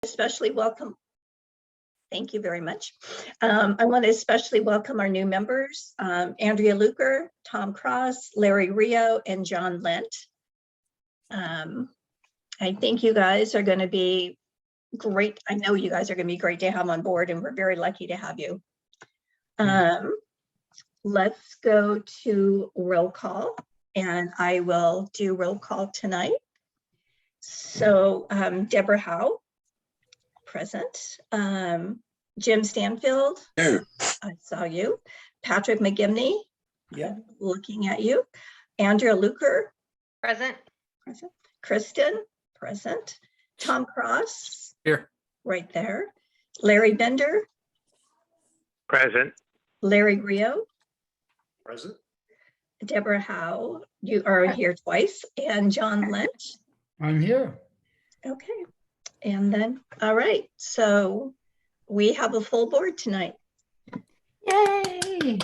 especially welcome. Thank you very much. I want to especially welcome our new members, Andrea Luker, Tom Cross, Larry Rio, and John Lent. I think you guys are going to be great. I know you guys are going to be great to have on board, and we're very lucky to have you. Let's go to roll call, and I will do roll call tonight. So Deborah Howe, present. Jim Stanfield, Here. I saw you. Patrick McGivney, Yeah. looking at you. Andrea Luker, Present. present. Kristen, present. Tom Cross, Here. right there. Larry Bender, Present. Larry Rio, Present. Deborah Howe, you are here twice, and John Lynch. I'm here. Okay, and then, all right, so we have a full board tonight. Yay.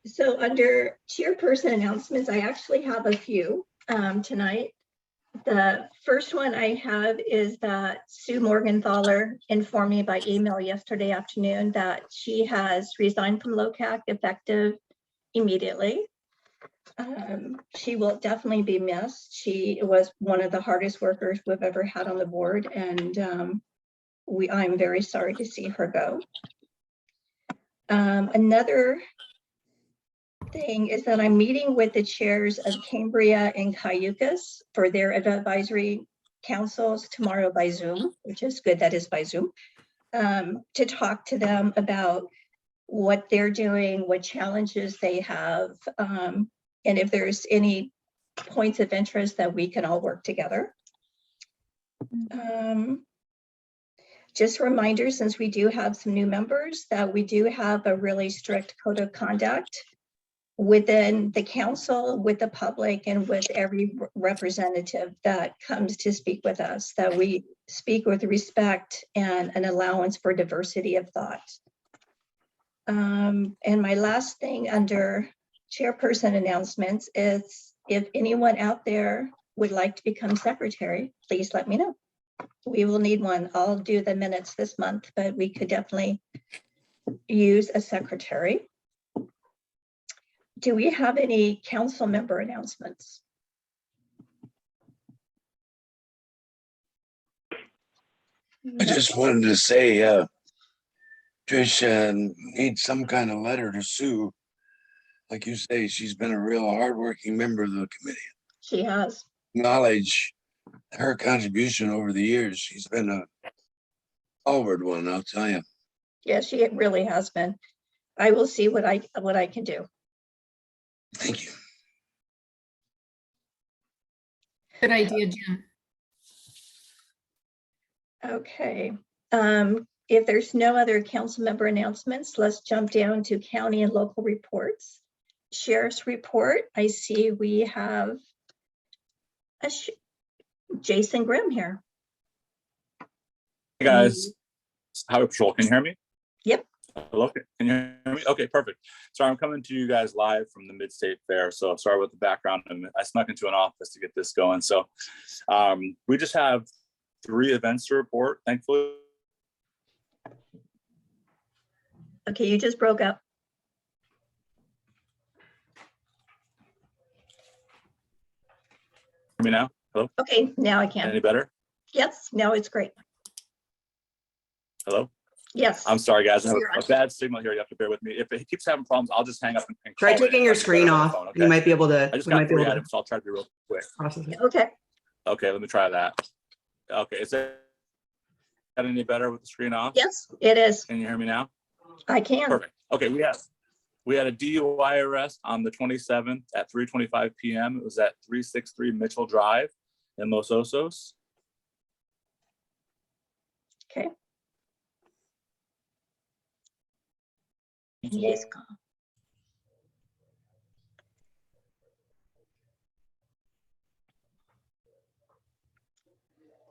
So under chairperson announcements, I actually have a few tonight. The first one I have is that Sue Morgenthaler informed me by email yesterday afternoon that she has resigned from Locac effective immediately. She will definitely be missed. She was one of the hardest workers we've ever had on the board, and I'm very sorry to see her go. Another thing is that I'm meeting with the chairs of Cambria and Cayucas for their advisory councils tomorrow by Zoom, which is good, that is by Zoom, to talk to them about what they're doing, what challenges they have, and if there's any points of interest that we can all work together. Just a reminder, since we do have some new members, that we do have a really strict code of conduct within the council, with the public, and with every representative that comes to speak with us, that we speak with respect and an allowance for diversity of thought. And my last thing under chairperson announcements is if anyone out there would like to become secretary, please let me know. We will need one. I'll do the minutes this month, but we could definitely use a secretary. Do we have any council member announcements? I just wanted to say, Trish needs some kind of letter to Sue. Like you say, she's been a real hardworking member of the committee. She has. Acknowledge her contribution over the years. She's been a forward one, I'll tell you. Yeah, she really has been. I will see what I can do. Thank you. Good idea, Jim. Okay. If there's no other council member announcements, let's jump down to county and local reports. Sheriff's report. I see we have a Jason Grimm here. Hey guys, Highway Patrol, can you hear me? Yep. Hello, can you hear me? Okay, perfect. Sorry, I'm coming to you guys live from the Mid-State Fair, so sorry with the background. I snuck into an office to get this going. So we just have 3 events to report, thankfully. Okay, you just broke up. Hear me now? Hello? Okay, now I can. Any better? Yes, now it's great. Hello? Yes. I'm sorry, guys. I have You're on. a bad signal here. You have to bear with me. If it keeps having problems, I'll just hang up and Try call taking in. your I'll screen better on the off. phone, okay? You might be able to. I just we got might be 3 able items, to so I'll try to be real quick. process it. Okay. Okay, let me try that. Okay, is that any better with the screen off? Yes, it is. Can you hear me now? I can. Perfect. Okay, we had a DUI arrest on the 27th at 3:25 p.m. It was at 363 Mitchell Drive in Los Osos. Okay. Yes.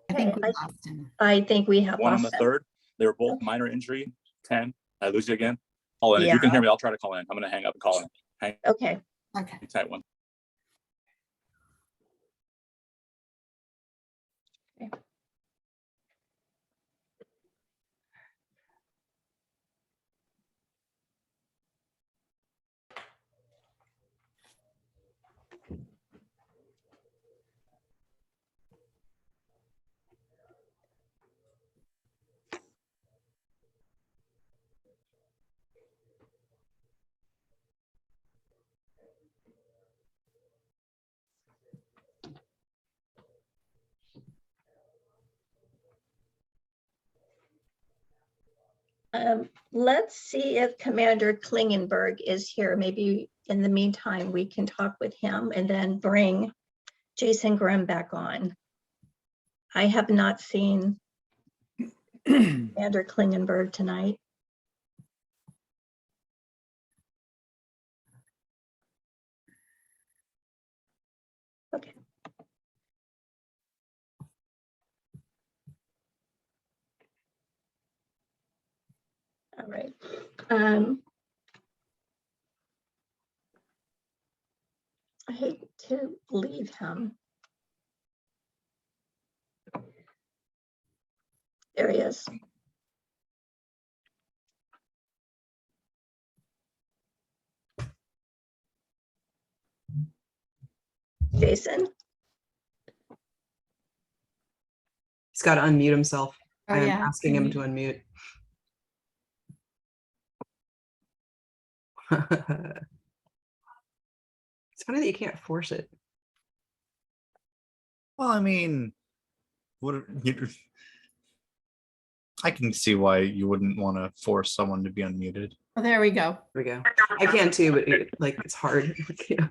I think we lost him. I think we have One on the lost them. 3rd. They were both minor injury. 10. I lose you again. Call in. If you can hear me, I'll try to call in. I'm going to hang up and call in. Hang Okay. Okay. tight one. Let's see if Commander Klingenberg is here. Maybe in the meantime, we can talk with him and then bring Jason Grimm back on. I have not seen Commander Klingenberg tonight. Okay. All right. I hate to leave him. There he is. Jason? He's got to unmute himself. Oh, I am yeah. asking him to unmute. It's funny that you can't force it. Well, I mean, I can see why you wouldn't want to force someone to be unmuted. Oh, there we go. There we go. I can too, but it's hard. Yeah.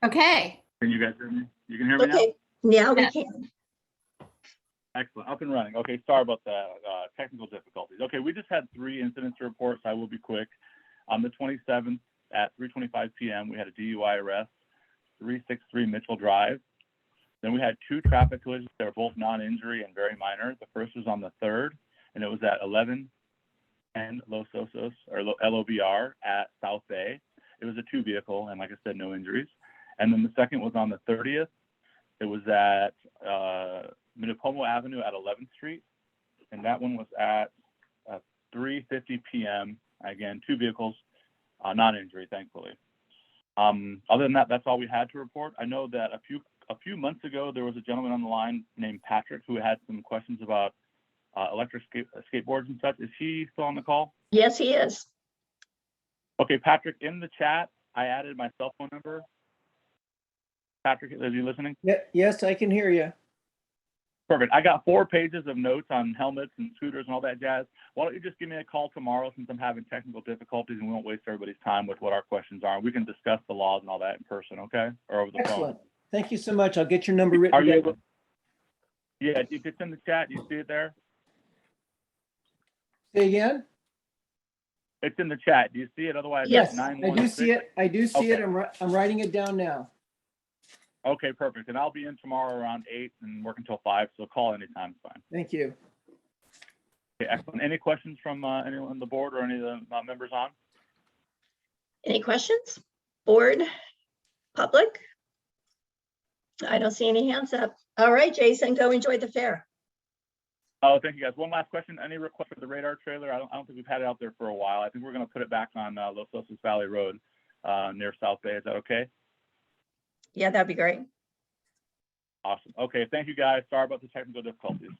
Okay. Can you guys hear me? You can hear me now? Okay, now we Yes. can. Excellent. Up and running. Okay, sorry about the technical difficulties. Okay, we just had 3 incidents to report, so I will be quick. On the 27th at 3:25 p.m., we had a DUI arrest, 363 Mitchell Drive. Then we had 2 traffic collisions that were both non-injury and very minor. The first was on the 3rd, and it was at 11 and Los Osos, or LOBR at South Bay. It was a 2 vehicle, and like I said, no injuries. And then the second was on the 30th. It was at Minnepomo Avenue at 11th Street, and that one was at 3:50 p.m. Again, 2 vehicles, non-injury, thankfully. Other than that, that's all we had to report. I know that a few months ago, there was a gentleman on the line named Patrick who had some questions about electric skateboards and such. Is he still on the call? Yes, he is. Okay, Patrick, in the chat, I added my cell phone number. Patrick, are you listening? Yeah, yes, I can hear you. Perfect. I got 4 pages of notes on helmets and scooters and all that jazz. Why don't you just give me a call tomorrow, since I'm having technical difficulties, and we won't waste everybody's time with what our questions are. We can discuss the laws and all that in person, okay? Or over the Excellent. phone. Thank you so much. I'll get your number Are written you down. able? Yeah, if it's in the chat, you see it there? Say again? It's in the chat. Do you see it? Otherwise, Yes, it's I do 916. see it. I do see it. Okay. I'm writing it down now. Okay, perfect. And I'll be in tomorrow around 8 and work until 5, so call anytime, it's fine. Thank you. Okay, excellent. Any questions from anyone on the board or any of the members on? Any questions? Board? Public? I don't see any hands up. All right, Jason, go enjoy the fair. Oh, thank you, guys. One last question. Any request for the radar trailer? I don't think we've had it out there for a while. I think we're going to put it back on Los Osos Valley Road near South Bay. Is that okay? Yeah, that'd be great. Awesome. Okay, thank you, guys. Sorry about the technical difficulties.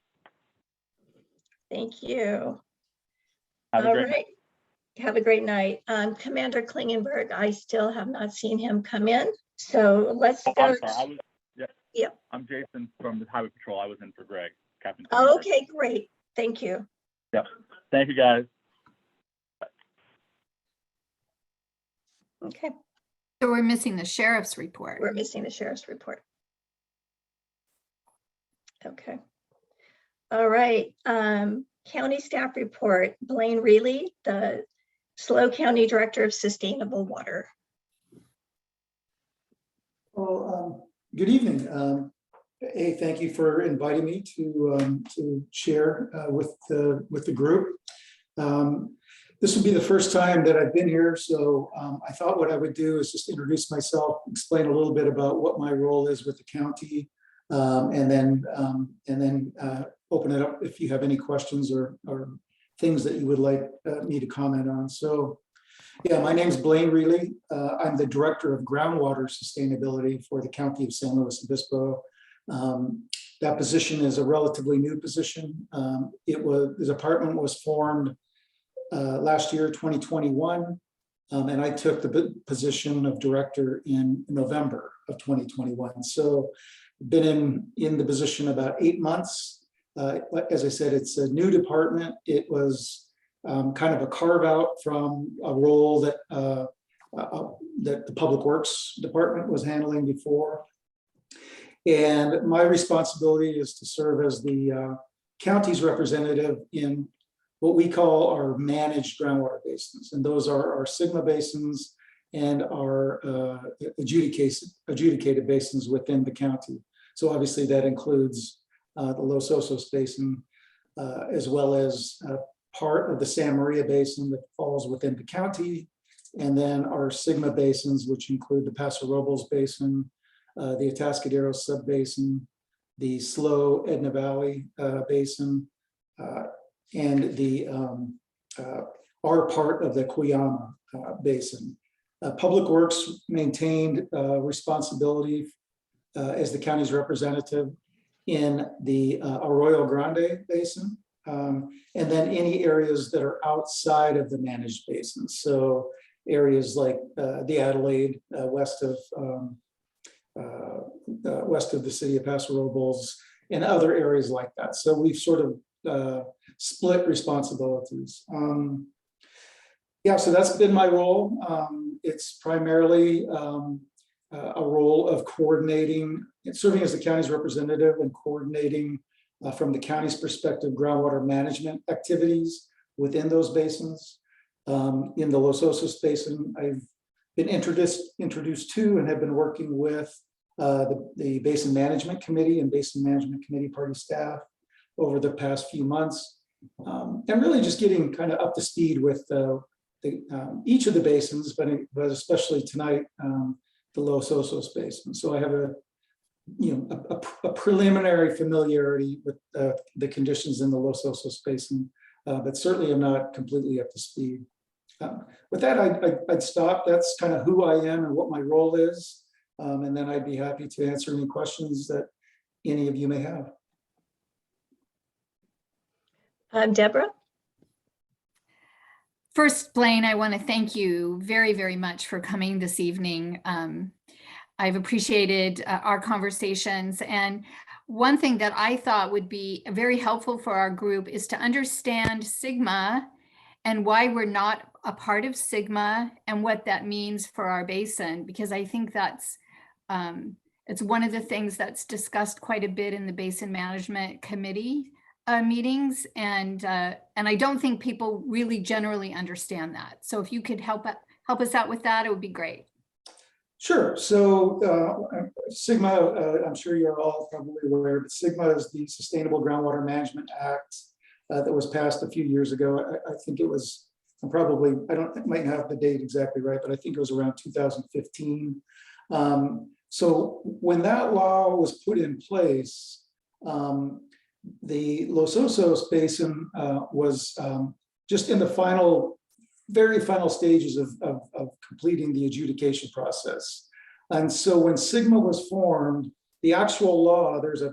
Thank you. Have a All great night. right. Have a great night. Commander Klingenberg, I still have not seen him come in. So let's Oh, go. I'm sorry. Yep. I'm Jason from the Highway Patrol. I was in for Greg, Captain. Oh, Klingenberg. okay, great. Thank you. Yep. Thank you, guys. Okay, So we're missing the sheriff's report. we're missing the sheriff's report. Okay. All right. County staff report, Blaine Reilly, the SLO County Director of Sustainable Water. Well, good evening. Thank you for inviting me to share with the group. This will be the first time that I've been here, so I thought what I would do is just introduce myself, explain a little bit about what my role is with the county, and then open it up if you have any questions or things that you would like me to comment on. So, yeah, my name is Blaine Reilly. I'm the Director of Groundwater Sustainability for the County of San Luis Obispo. That position is a relatively new position. The department was formed last year, 2021, and I took the position of director in November of 2021. So, been in the position about 8 months. As I said, it's a new department. It was kind of a carve out from a role that that the Public Works Department was handling before. And my responsibility is to serve as the county's representative in what we call our managed groundwater basins. And those are our Sigma basins and our adjudicated basins within the county. So obviously that includes the Los Osos Basin, as well as part of the Santa Maria Basin that falls within the county. And then our Sigma basins, which include the Paso Robles Basin, the Atascadero Subbasin, the Slow Edna Valley Basin, and the our part of the Cuyama Basin. Public Works maintained responsibility as the county's representative in the Arroyo Grande Basin, and then any areas that are outside of the managed basins. So areas like the Adelaide, west of the city of Paso Robles, and other areas like that. So we've sort of split responsibilities. Yeah, so that's been my role. It's primarily a role of coordinating, serving as the county's representative and coordinating from the county's perspective, groundwater management activities within those basins. In the Los Osos Basin, I've been introduced to and have been working with the Basin Management Committee and Basin Management Committee party staff over the past few months. And really just getting kind of up to speed with each of the basins, but especially tonight, the Los Osos Basin. So I have a preliminary familiarity with the conditions in the Los Osos Basin, but certainly I'm not completely up to speed. With that, I'd stop. That's kind of who I am and what my role is. And then I'd be happy to answer any questions that any of you may have. Deborah? First, Blaine, I want to thank you very, very much for coming this evening. I've appreciated our conversations. And one thing that I thought would be very helpful for our group is to understand Sigma and why we're not a part of Sigma and what that means for our basin, because I think that's it's one of the things that's discussed quite a bit in the Basin Management Committee meetings, and I don't think people really generally understand that. So if you could help us out with that, it would be great. Sure. So Sigma, I'm sure you're all probably aware, but Sigma is the Sustainable Groundwater Management Act that was passed a few years ago. I think it was I might not have the date exactly right, but I think it was around 2015. So when that law was put in place, the Los Osos Basin was just in the very final stages of completing the adjudication process. And so when Sigma was formed, the actual law, there's a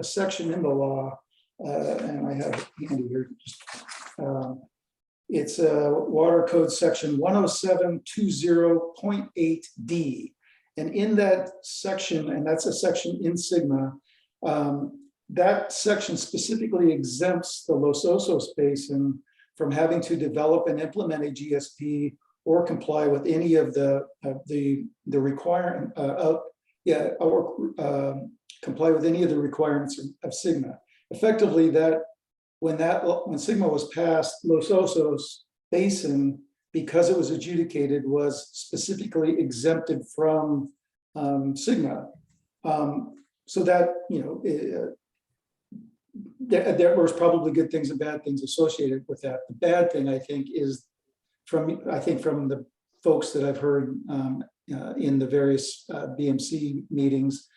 section in the law, and I have it handy here. It's Water Code section 10720.8D. And in that section, and that's a section in Sigma, that section specifically exempts the Los Osos Basin from having to develop and implement a GSP or comply with any of the requirement comply with any of the requirements of Sigma. Effectively, when Sigma was passed, Los Osos Basin, because it was adjudicated, was specifically exempted from Sigma. So that, there was probably good things and bad things associated with that. The bad thing, I think, is from the folks that I've heard in the various BMC meetings,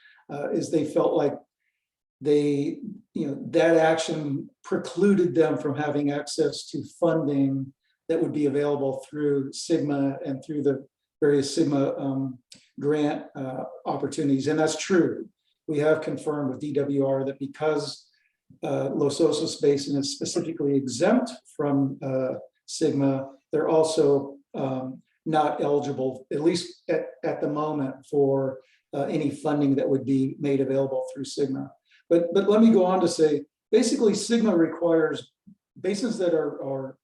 is they felt like that action precluded them from having access to funding that would be available through Sigma and through the various Sigma grant opportunities. And that's true. We have confirmed with DWR that because Los Osos Basin is specifically exempt from Sigma, they're also not eligible, at least at the moment, for any funding that would be made available through Sigma. But let me go on to say, basically Sigma requires basins that are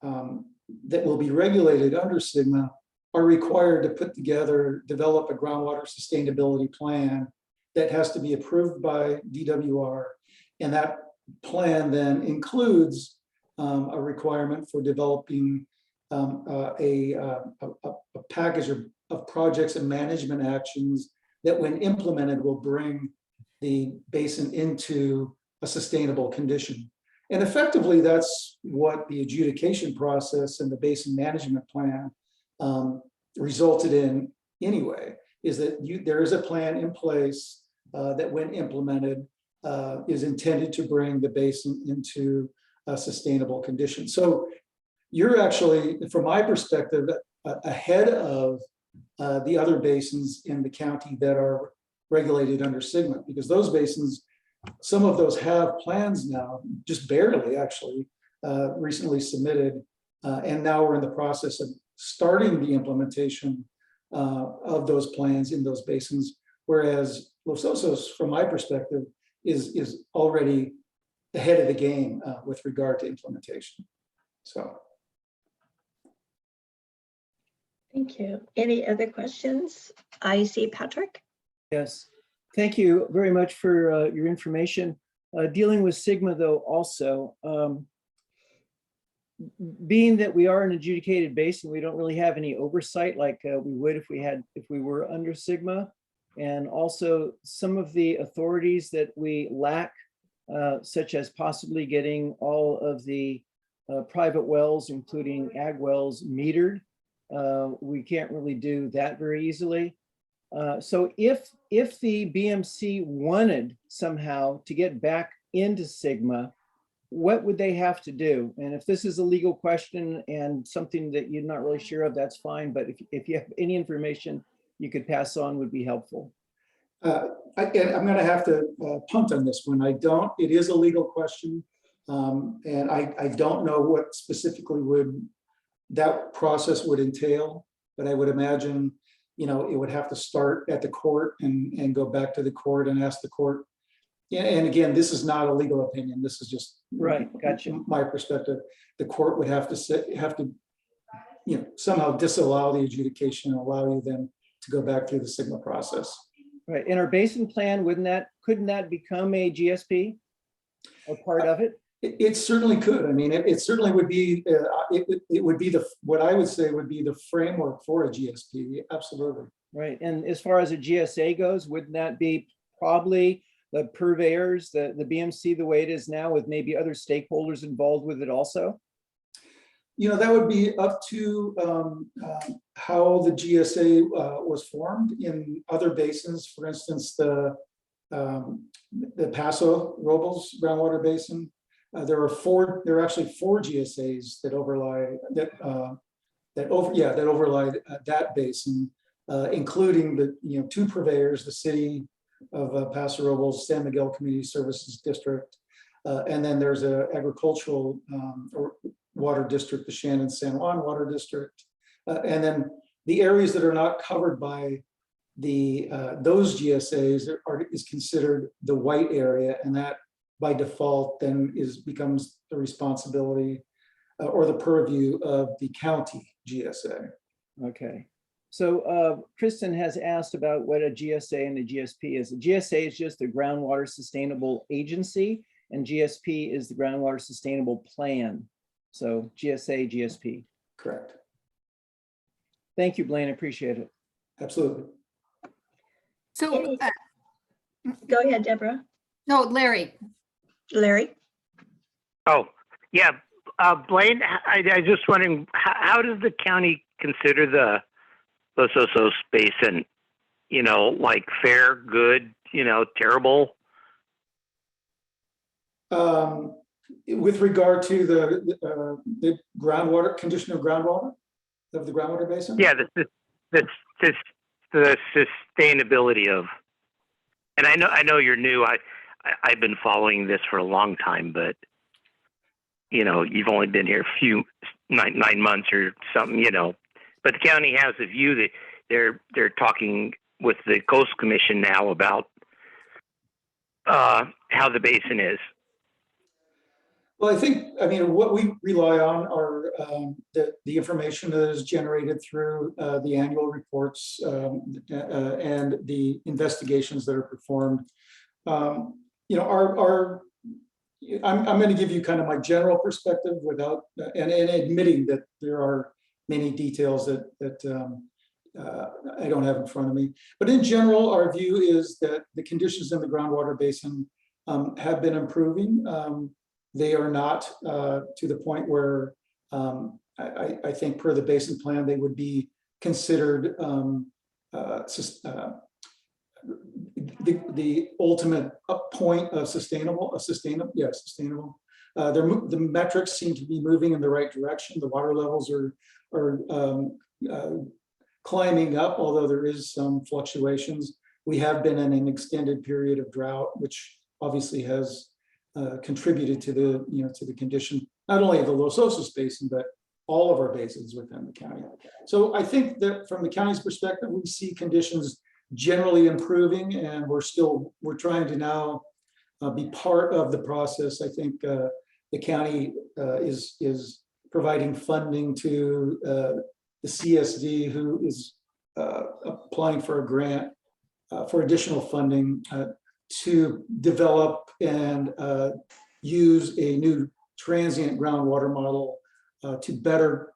that will be regulated under SGMA are required to put together, develop a groundwater sustainability plan that has to be approved by DWR. And that plan then includes a requirement for developing a package of projects and management actions that, when implemented, will bring the basin into a sustainable condition. And effectively, that's what the adjudication process and the basin management plan resulted in anyway, is that there is a plan in place that, when implemented, is intended to bring the basin into a sustainable condition. So you're actually, from my perspective, ahead of the other basins in the county that are regulated under SGMA, because those basins, some of those have plans now, just barely actually, recently submitted, and now we're in the process of starting the implementation of those plans in those basins, whereas Los Osos, from my perspective, is already ahead of the game with regard to implementation. So. Thank you. Any other questions? I see Patrick. Yes. Thank you very much for your information. Dealing with SGMA, though, also, being that we are an adjudicated basin, we don't really have any oversight like we would if we were under SGMA. And also some of the authorities that we lack, such as possibly getting all of the private wells, including ag wells, metered. We can't really do that very easily. So if the BMC wanted somehow to get back into SGMA, what would they have to do? And if this is a legal question and something that you're not really sure of, that's fine. But if you have any information you could pass on, would be helpful. I'm going to have to punt on this one. It is a legal question. And I don't know what specifically that process would entail, but I would imagine, it would have to start at the court and go back to the court and ask the court. And again, this is not a legal opinion. This is just right. Gotcha. My perspective. The court would have to somehow disallow the adjudication and allow you then to go back through the SGMA process. Right. In our basin plan, couldn't that become a GSP or part of it? It certainly could. I mean, it certainly would be. It would be what I would say would be the framework for a GSP. Absolutely. Right. And as far as a GSA goes, wouldn't that be probably the purveyors, the BMC, the way it is now, with maybe other stakeholders involved with it also? That would be up to how the GSA was formed in other basins. For instance, the Paso Robles groundwater basin. There are actually four GSAs that overlie that basin, including the two purveyors, the city of Paso Robles, San Miguel Community Services District, and then there's an agricultural water district, the Shannon San Juan Water District, and then the areas that are not covered by those GSAs is considered the white area, and that by default then becomes the responsibility or the purview of the county GSA. Okay. So Kristen has asked about what a GSA and a GSP is. A GSA is just the Groundwater Sustainable Agency, and GSP is the Groundwater Sustainable Plan. So GSA, GSP. Correct. Thank you, Blaine. I appreciate it. Absolutely. So, Go ahead, Deborah. no, Larry. Larry. Oh, yeah. Blaine, I just wondering, how does the county consider the Los Osos Basin? Like fair, good, terrible? With regard to the groundwater, condition of groundwater of the groundwater basin? Yeah, the sustainability of, and I know you're new. I've been following this for a long time, but you've only been here a few 9 months or something, but the county has a view that they're talking with the Coast Commission now about how the basin is. Well, I think, I mean, what we rely on are the information that is generated through the annual reports and the investigations that are performed. You know, I'm going to give you kind of my general perspective without, and admitting that there are many details that I don't have in front of me. But in general, our view is that the conditions in the groundwater basin have been improving. They are not to the point where I think per the basin plan, they would be considered the ultimate point of sustainable. The metrics seem to be moving in the right direction. The water levels are climbing up, although there is some fluctuations. We have been in an extended period of drought, which obviously has contributed to the condition, not only of the Los Osos Basin, but all of our basins within the county. So I think that from the county's perspective, we see conditions generally improving, and we're trying to now be part of the process. I think the county is providing funding to the CSD, who is applying for a grant for additional funding to develop and use a new transient groundwater model to better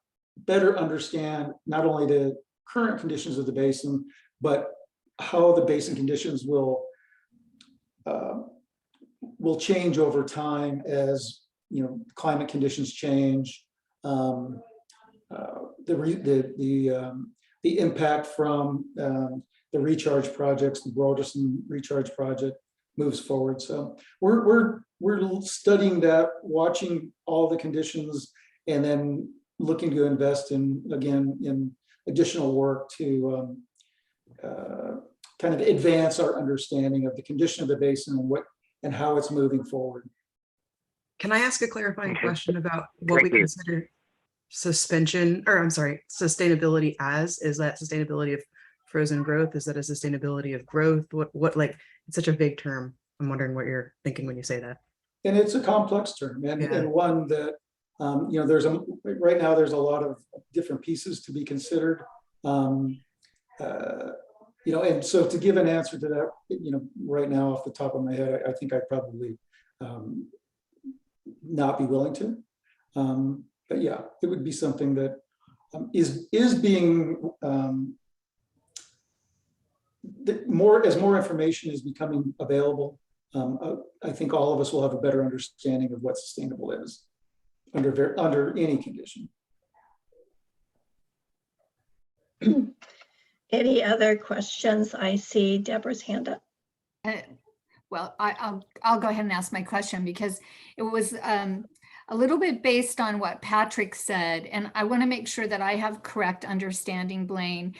understand not only the current conditions of the basin, but how the basin conditions will change over time as climate conditions change. The impact from the recharge projects, the Broderson recharge project moves forward. So we're studying that, watching all the conditions, and then looking to invest in additional work to kind of advance our understanding of the condition of the basin and how it's moving forward. Can I ask a clarifying question about what we consider sustainability as? Is that sustainability of frozen growth? Is that a sustainability of growth? What like, it's such a vague term. I'm wondering what you're thinking when you say that. And it's a complex term, and one that right now there's a lot of different pieces to be considered. And so to give an answer to that, right now off the top of my head, I think I'd probably not be willing to. But yeah, it would be something that is being as more information is becoming available. I think all of us will have a better understanding of what sustainable is under any condition. Any other questions? I see Deborah's hand up. Well, I'll go ahead and ask my question, because it was a little bit based on what Patrick said, and I want to make sure that I have correct understanding, Blaine.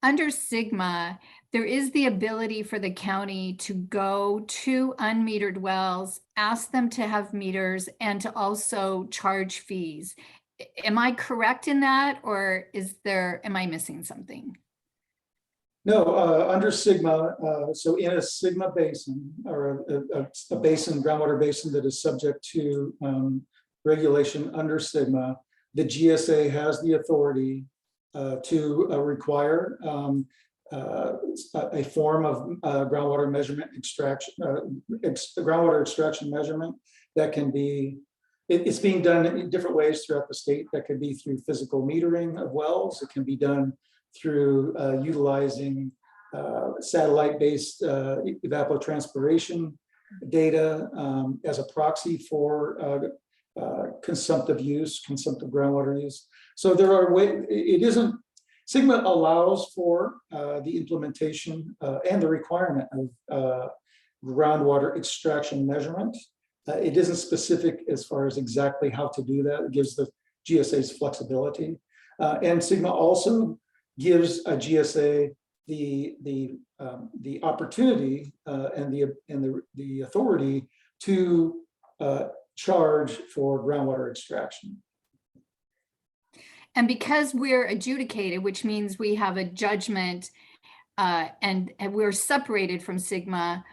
Under Sigma, there is the ability for the county to go to unmetered wells, ask them to have meters, and to also charge fees. Am I correct in that, or am I missing something? No, under Sigma, so in a Sigma basin, or a basin, groundwater basin that is subject to regulation under Sigma, the GSA has the authority to require a form of groundwater measurement extraction, groundwater extraction measurement that can be, it's being done in different ways throughout the state. That could be through physical metering of wells. It can be done through utilizing satellite-based evapotranspiration data as a proxy for consumptive groundwater use. So there are ways. Sigma allows for the implementation and the requirement of groundwater extraction measurement. It isn't specific as far as exactly how to do that. It gives the GSA's flexibility, and Sigma also gives a GSA the opportunity and the authority to charge for groundwater extraction. And because we're adjudicated, which means we have a judgment and we're separated from Sigma,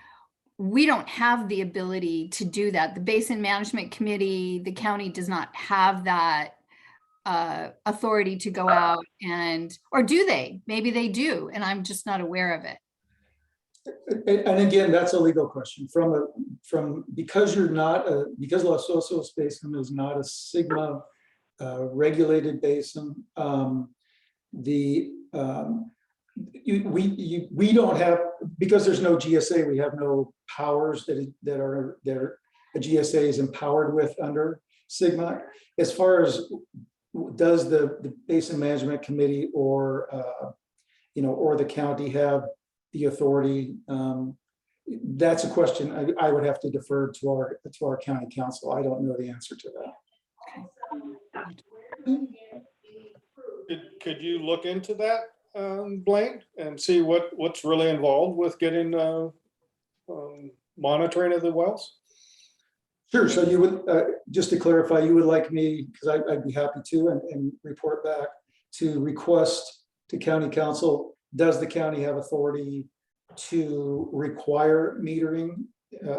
we don't have the ability to do that. The Basin Management Committee, the county does not have that authority to go out and, or do they? Maybe they do, and I'm just not aware of it. And again, that's a legal question because you're not because Los Osos Basin is not a Sigma regulated basin. We don't have, because there's no GSA, we have no powers that a GSA is empowered with under Sigma. As far as does the Basin Management Committee or or the county have the authority? That's a question I would have to defer to our county council. I don't know the answer to that. Could you look into that, Blaine, and see what's really involved with getting monitoring of the wells? Sure. So you would, just to clarify, you would like me, because I'd be happy to, and report back to request to county council, does the county have authority to require metering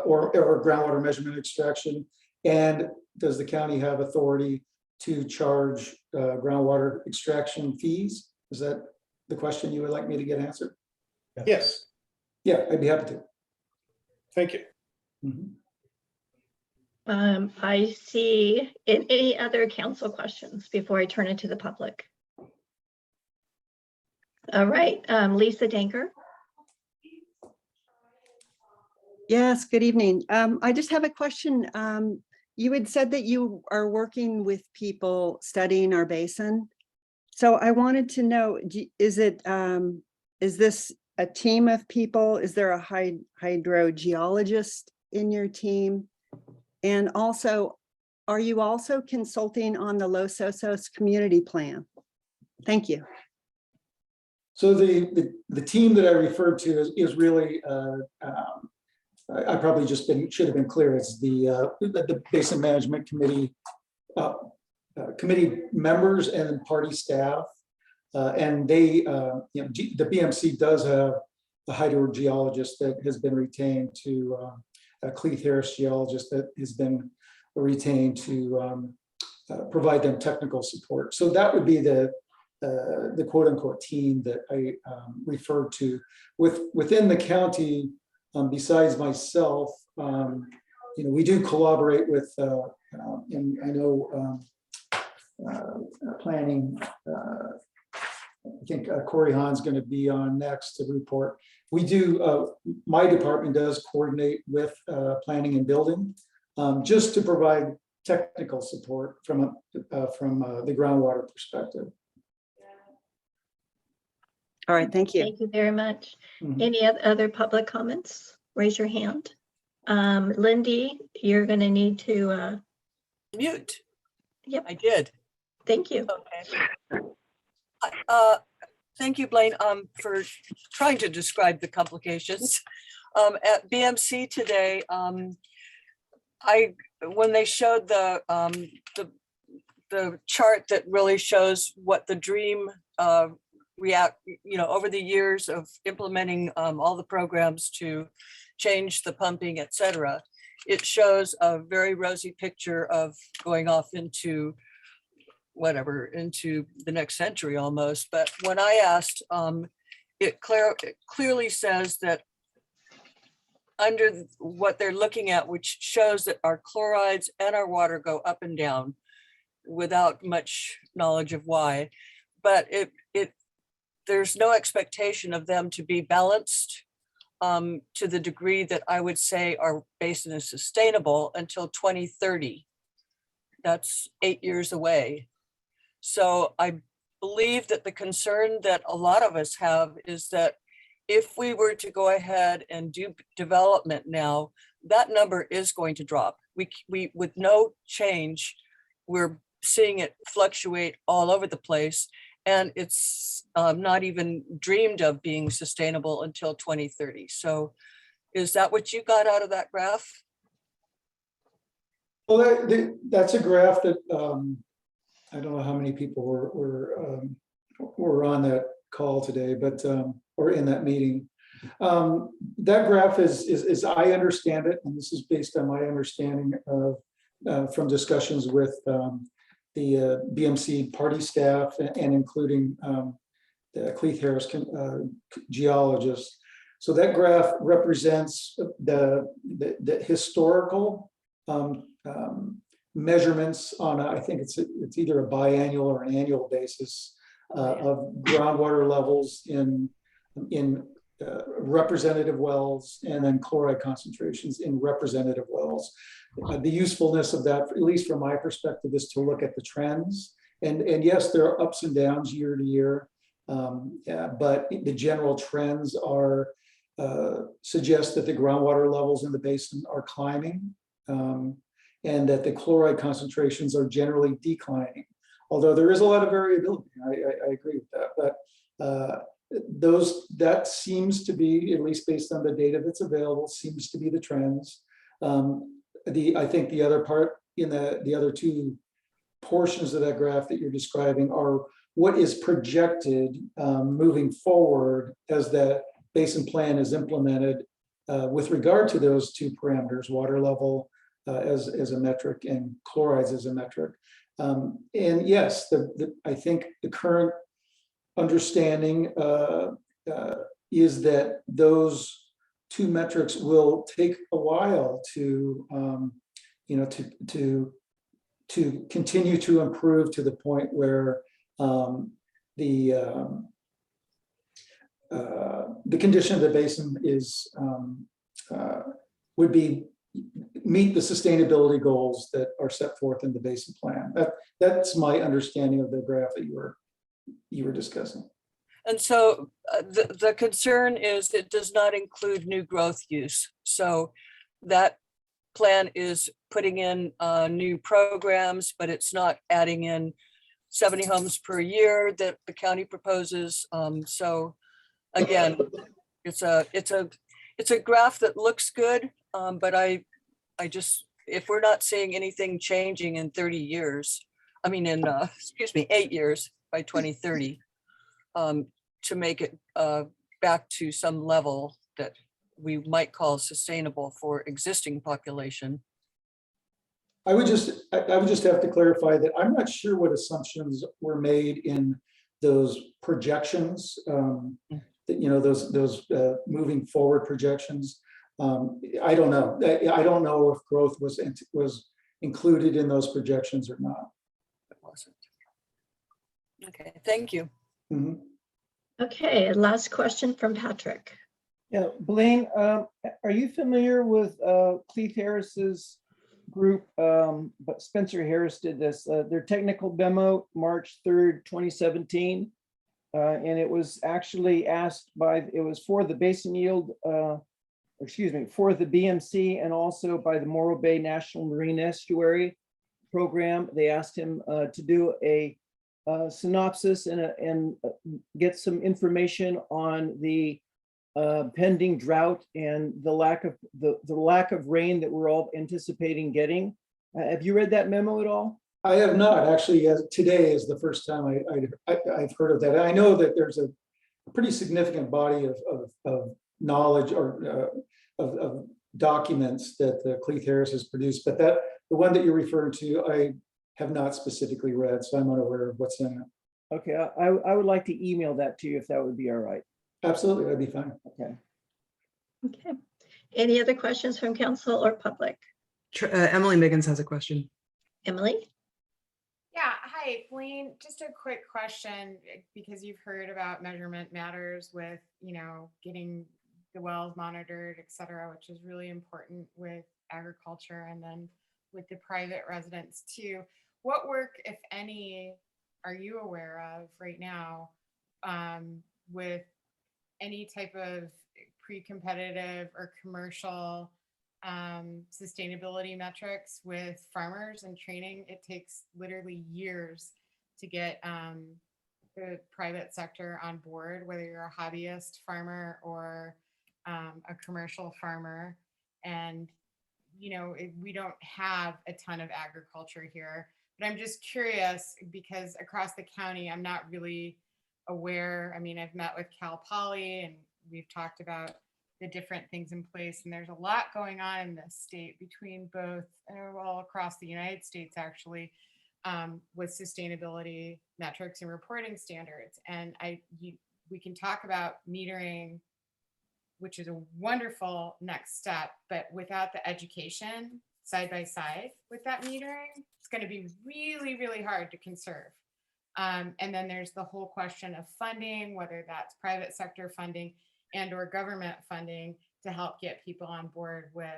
or groundwater measurement extraction? And does the county have authority to charge groundwater extraction fees? Is that the question you would like me to get answered? Yes. Yeah, I'd be happy to. Thank you. Mhm. I see any other council questions before I turn it to the public. All right, Lisa Danker. Yes, good evening. I just have a question. You had said that you are working with people studying our basin. So I wanted to know, is this a team of people? Is there a hydrogeologist in your team? And also, are you also consulting on the Los Osos community plan? Thank you. So the team that I referred to is really, I probably just should have been clear. It's the Basin Management Committee committee members and party staff, and they, the BMC does have a hydrogeologist that has been retained to a Cleeth Harris geologist that has been retained to provide them technical support. So that would be the quote unquote team that I referred to. Within the county, besides myself, we do collaborate with, and I know planning, I think Corey Hahn's going to be on next to report. We do, my department does coordinate with planning and building, just to provide technical support from the groundwater perspective. All right, thank you. Thank you very much. Mhm. Any other public comments? Raise your hand. Lindy, you're going to need to Mute. Yep. I did. Thank you. Okay. Thank you, Blaine, for trying to describe the complications. At BMC today, when they showed the chart that really shows what the dream over the years of implementing all the programs to change the pumping, et cetera, it shows a very rosy picture of going off into into the next century almost. But when I asked, it clearly says that under what they're looking at, which shows that our chlorides and our water go up and down without much knowledge of why, but there's no expectation of them to be balanced to the degree that I would say our basin is sustainable until 2030. That's 8 years away. So I believe that the concern that a lot of us have is that if we were to go ahead and do development now, that number is going to drop. We with no change, we're seeing it fluctuate all over the place, and it's not even dreamed of being sustainable until 2030. So is that what you got out of that graph? Well, that's a graph that I don't know how many people were on that call today, but or in that meeting. That graph is I understand it, and this is based on my understanding of from discussions with the BMC party staff and including the Cleith Harris geologist. So that graph represents the historical measurements on I think it's either a biannual or an annual basis of groundwater levels in representative wells, and then chloride concentrations in representative wells. The usefulness of that, at least from my perspective, is to look at the trends. And yes, there are ups and downs year to year, but the general trends are suggest that the groundwater levels in the basin are climbing, and that the chloride concentrations are generally declining. Although there is a lot of variability, I agree with that. But that seems to be, at least based on the data that's available, seems to be the trends. I think the other part in the other two portions of that graph that you're describing are what is projected moving forward as the basin plan is implemented with regard to those two parameters, water level as a metric and chlorides as a metric. And yes, I think the current understanding is that those two metrics will take a while to continue to improve to the point where the condition of the basin is would be meet the sustainability goals that are set forth in the basin plan. That's my understanding of the graph that you were discussing. And so the concern is it does not include new growth use. So that plan is putting in new programs, but it's not adding in 70 homes per year that the county proposes. So again, it's a graph that looks good, but I just, if we're not seeing anything changing in 30 years, I mean, in, excuse me, 8 years by 2030, to make it back to some level that we might call sustainable for existing population. I would just have to clarify that I'm not sure what assumptions were made in those projections, those moving forward projections. I don't know. I don't know if growth was included in those projections or not. It wasn't. Okay, thank you. Mm-hmm. Okay, last question from Patrick. Yeah, Blaine, are you familiar with Cleith Harris's group? But Spencer Harris did this. Their technical memo, March 3rd, 2017. And it was actually asked by, it was for the basin yield, for the BMC and also by the Morro Bay National Marine Estuary Program. They asked him to do a synopsis and get some information on the pending drought and the lack of rain that we're all anticipating getting. Have you read that memo at all? I have not actually. Today is the first time I've heard of that. I know that there's a pretty significant body of knowledge or of documents that Cleith Harris has produced, but the one that you're referring to, I have not specifically read, so I'm unaware of what's in it. Okay, I would like to email that to you if that would be all right. Absolutely, that'd be fine. Okay. Okay. Any other questions from council or public? Emily Miggins has a question. Emily? Yeah, hi, Blaine, just a quick question, because you've heard about measurement matters with, getting the wells monitored, et cetera, which is really important with agriculture and then with the private residents too. What work, if any, are you aware of right now with any type of pre-competitive or commercial sustainability metrics with farmers and training? It takes literally years to get the private sector on board, whether you're a hobbyist farmer or a commercial farmer. And we don't have a ton of agriculture here, but I'm just curious because across the county, I'm not really aware. I mean, I've met with Cal Poly and we've talked about the different things in place, and there's a lot going on in this state between both, all across the United States actually, with sustainability metrics and reporting standards. And we can talk about metering, which is a wonderful next step, but without the education side by side with that metering, it's going to be really, really hard to conserve. And then there's the whole question of funding, whether that's private sector funding and or government funding to help get people on board with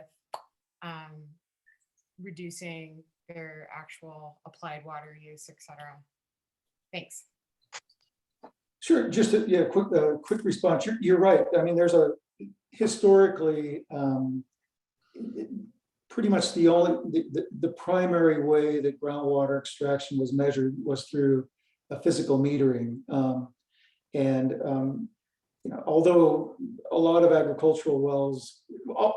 reducing their actual applied water use, et cetera. Thanks. Sure, just a quick response. You're right. I mean, there's a historically pretty much the primary way that groundwater extraction was measured was through a physical metering. Although a lot of agricultural wells,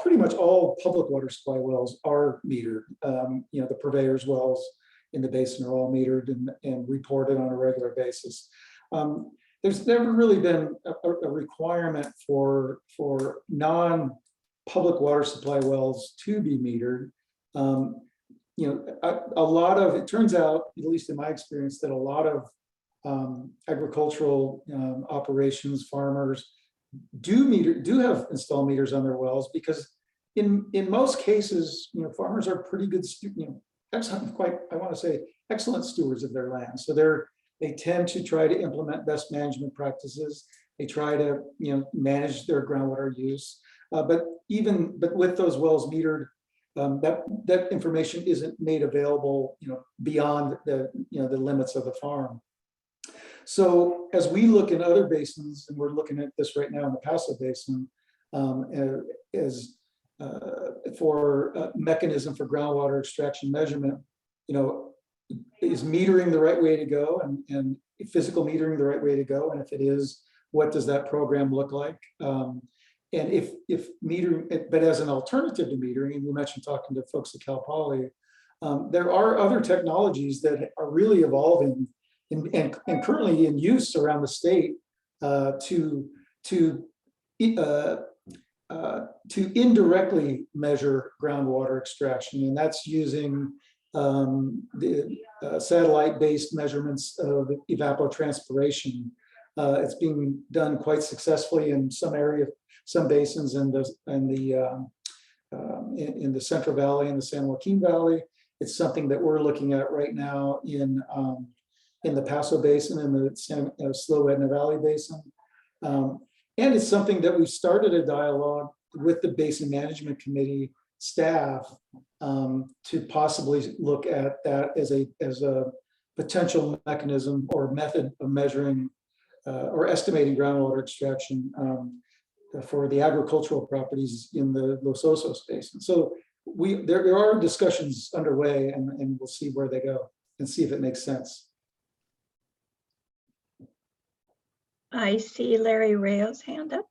pretty much all public water supply wells are metered. The purveyors' wells in the basin are all metered and reported on a regular basis. There's never really been a requirement for non-public water supply wells to be metered. It turns out, at least in my experience, that a lot of agricultural operations, farmers do have install meters on their wells, because in most cases, farmers are pretty good, excellent stewards of their land. So they tend to try to implement best management practices. They try to manage their groundwater use. But with those wells metered, that information isn't made available beyond the limits of the farm. So as we look in other basins, and we're looking at this right now in the Paso Basin, for a mechanism for groundwater extraction measurement, is metering the right way to go, and physical metering the right way to go? And if it is, what does that program look like? And if metering, but as an alternative to metering, and you mentioned talking to folks at Cal Poly, there are other technologies that are really evolving and currently in use around the state to indirectly measure groundwater extraction, and that's using the satellite-based measurements of evapotranspiration. It's being done quite successfully in some basins in the Central Valley and the San Joaquin Valley. It's something that we're looking at right now in the Paso Basin and the Slow Edna Valley Basin. And it's something that we started a dialogue with the Basin Management Committee staff to possibly look at that as a potential mechanism or method of measuring or estimating groundwater extraction for the agricultural properties in the Los Osos Basin. So there are discussions underway, and we'll see where they go and see if it makes sense. I see Larry Rayo's hand up.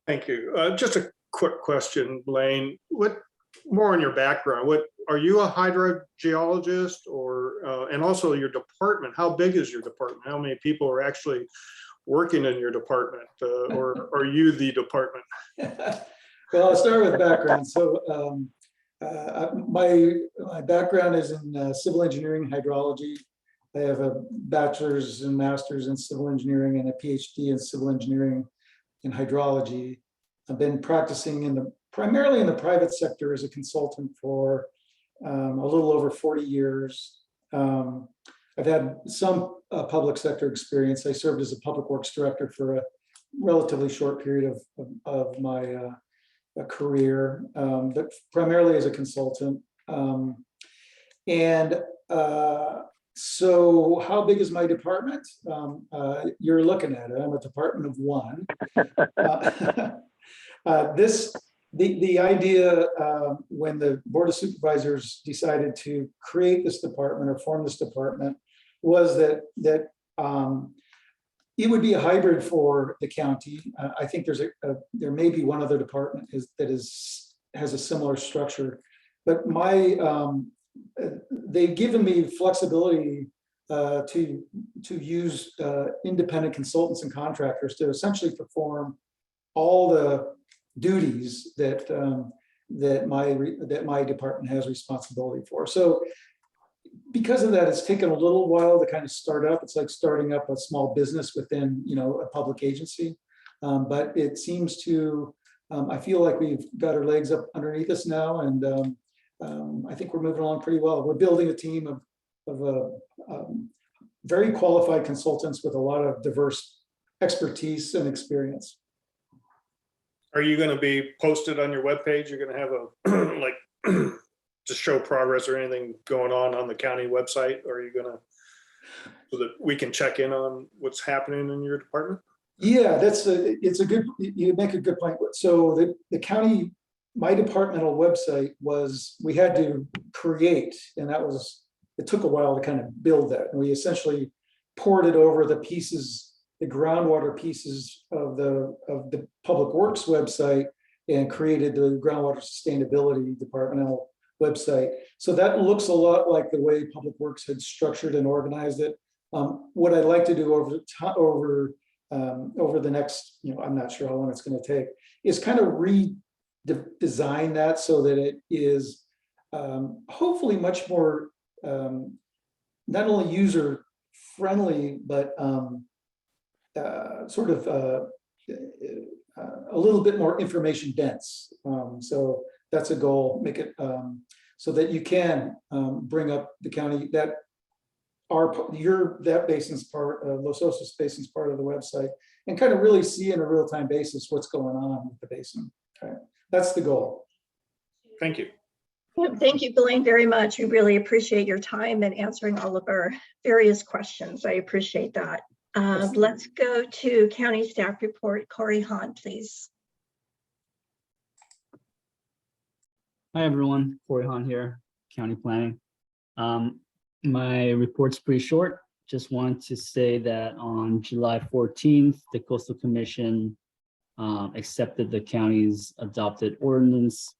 Thank you. Just a quick question, Blaine. What more on your background? What are you a hydrogeologist, or and also your department? How big is your department? How many people are actually working in your department, or are you the department? Well, I'll start with background. So my background is in civil engineering and hydrology. I have a bachelor's and master's in civil engineering and a PhD in civil engineering and hydrology. I've been practicing primarily in the private sector as a consultant for a little over 40 years. I've had some public sector experience. I served as a public works director for a relatively short period of my career, but primarily as a consultant. So how big is my department? You're looking at it. I'm a department of one. The idea when the Board of Supervisors decided to create this department or form this department was that it would be a hybrid for the county. I think there may be one other department that has a similar structure, but they've given me flexibility to use independent consultants and contractors to essentially perform all the duties that that my department has responsibility for. So because of that, it's taken a little while to kind of start up. It's like starting up a small business within, a public agency. But it seems to, I feel like we've got our legs up underneath us now, and I think we're moving along pretty well. We're building a team of very qualified consultants with a lot of diverse expertise and experience. Are you going to be posted on your webpage? You're going to have a like to show progress or anything going on the county website? Or are you going to, so that we can check in on what's happening in your department? Yeah, you make a good point. So the county, my departmental website we had to create, and it took a while to kind of build that. And we essentially ported over the groundwater pieces of the Public Works website and created the groundwater sustainability departmental website. So that looks a lot like the way Public Works had structured and organized it. What I'd like to do over the next, I'm not sure how long it's going to take, is kind of redesign that so that it is hopefully much more not only user friendly, but sort of a little bit more information dense. So that's a goal. Make it so that you can bring up the county that that basin's part, Los Osos basin's part of the website, and kind of really see in a real-time basis what's going on with the basin. Okay, that's the goal. Thank you. Thank you, Blaine, very much. We really appreciate your time and answering all of our various questions. I appreciate that. Let's go to county staff report. Corey Hahn, please. Hi, everyone. Corey Hahn here, County Planning. My report's pretty short. Just want to say that on July 14th, the Coastal Commission accepted the county's adopted ordinance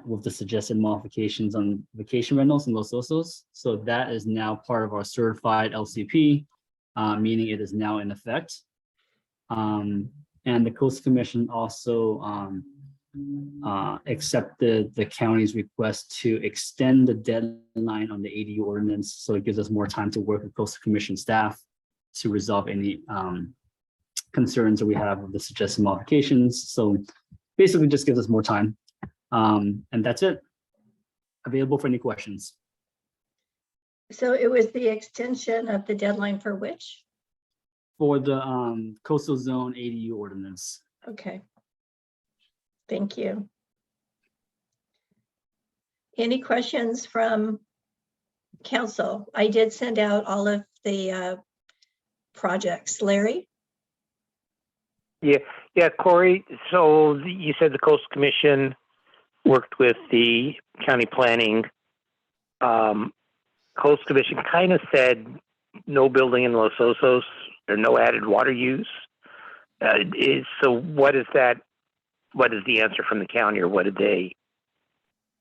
with the suggested modifications on vacation rentals in Los Osos. So that is now part of our certified LCP, meaning it is now in effect. And the Coastal Commission also accepted the county's request to extend the deadline on the ADU ordinance. So it gives us more time to work with Coastal Commission staff to resolve any concerns that we have with the suggested modifications. So basically just gives us more time. And that's it. Available for any questions. So it was the extension of the deadline for which? For the coastal zone ADU ordinance. Okay. Thank you. Any questions from council? I did send out all of the projects. Larry? Yeah, Corey. So you said the Coastal Commission worked with the county planning. Coastal Commission kind of said no building in Los Osos or no added water use. So what is that? What is the answer from the county, or what did they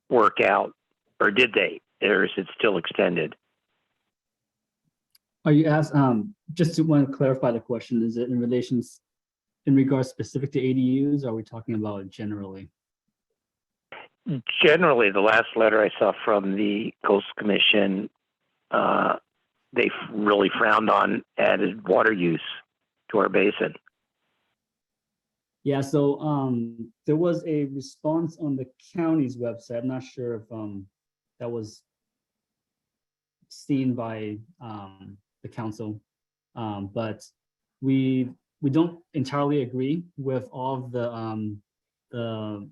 work out, or did they, or is it still extended? Are you asked, just to want to clarify the question, is it in regards specific to ADUs, or are we talking about generally? Generally, the last letter I saw from the Coastal Commission, they really frowned on added water use to our basin. Yeah, so there was a response on the county's website. I'm not sure if that was seen by the council, but we don't entirely agree with all of the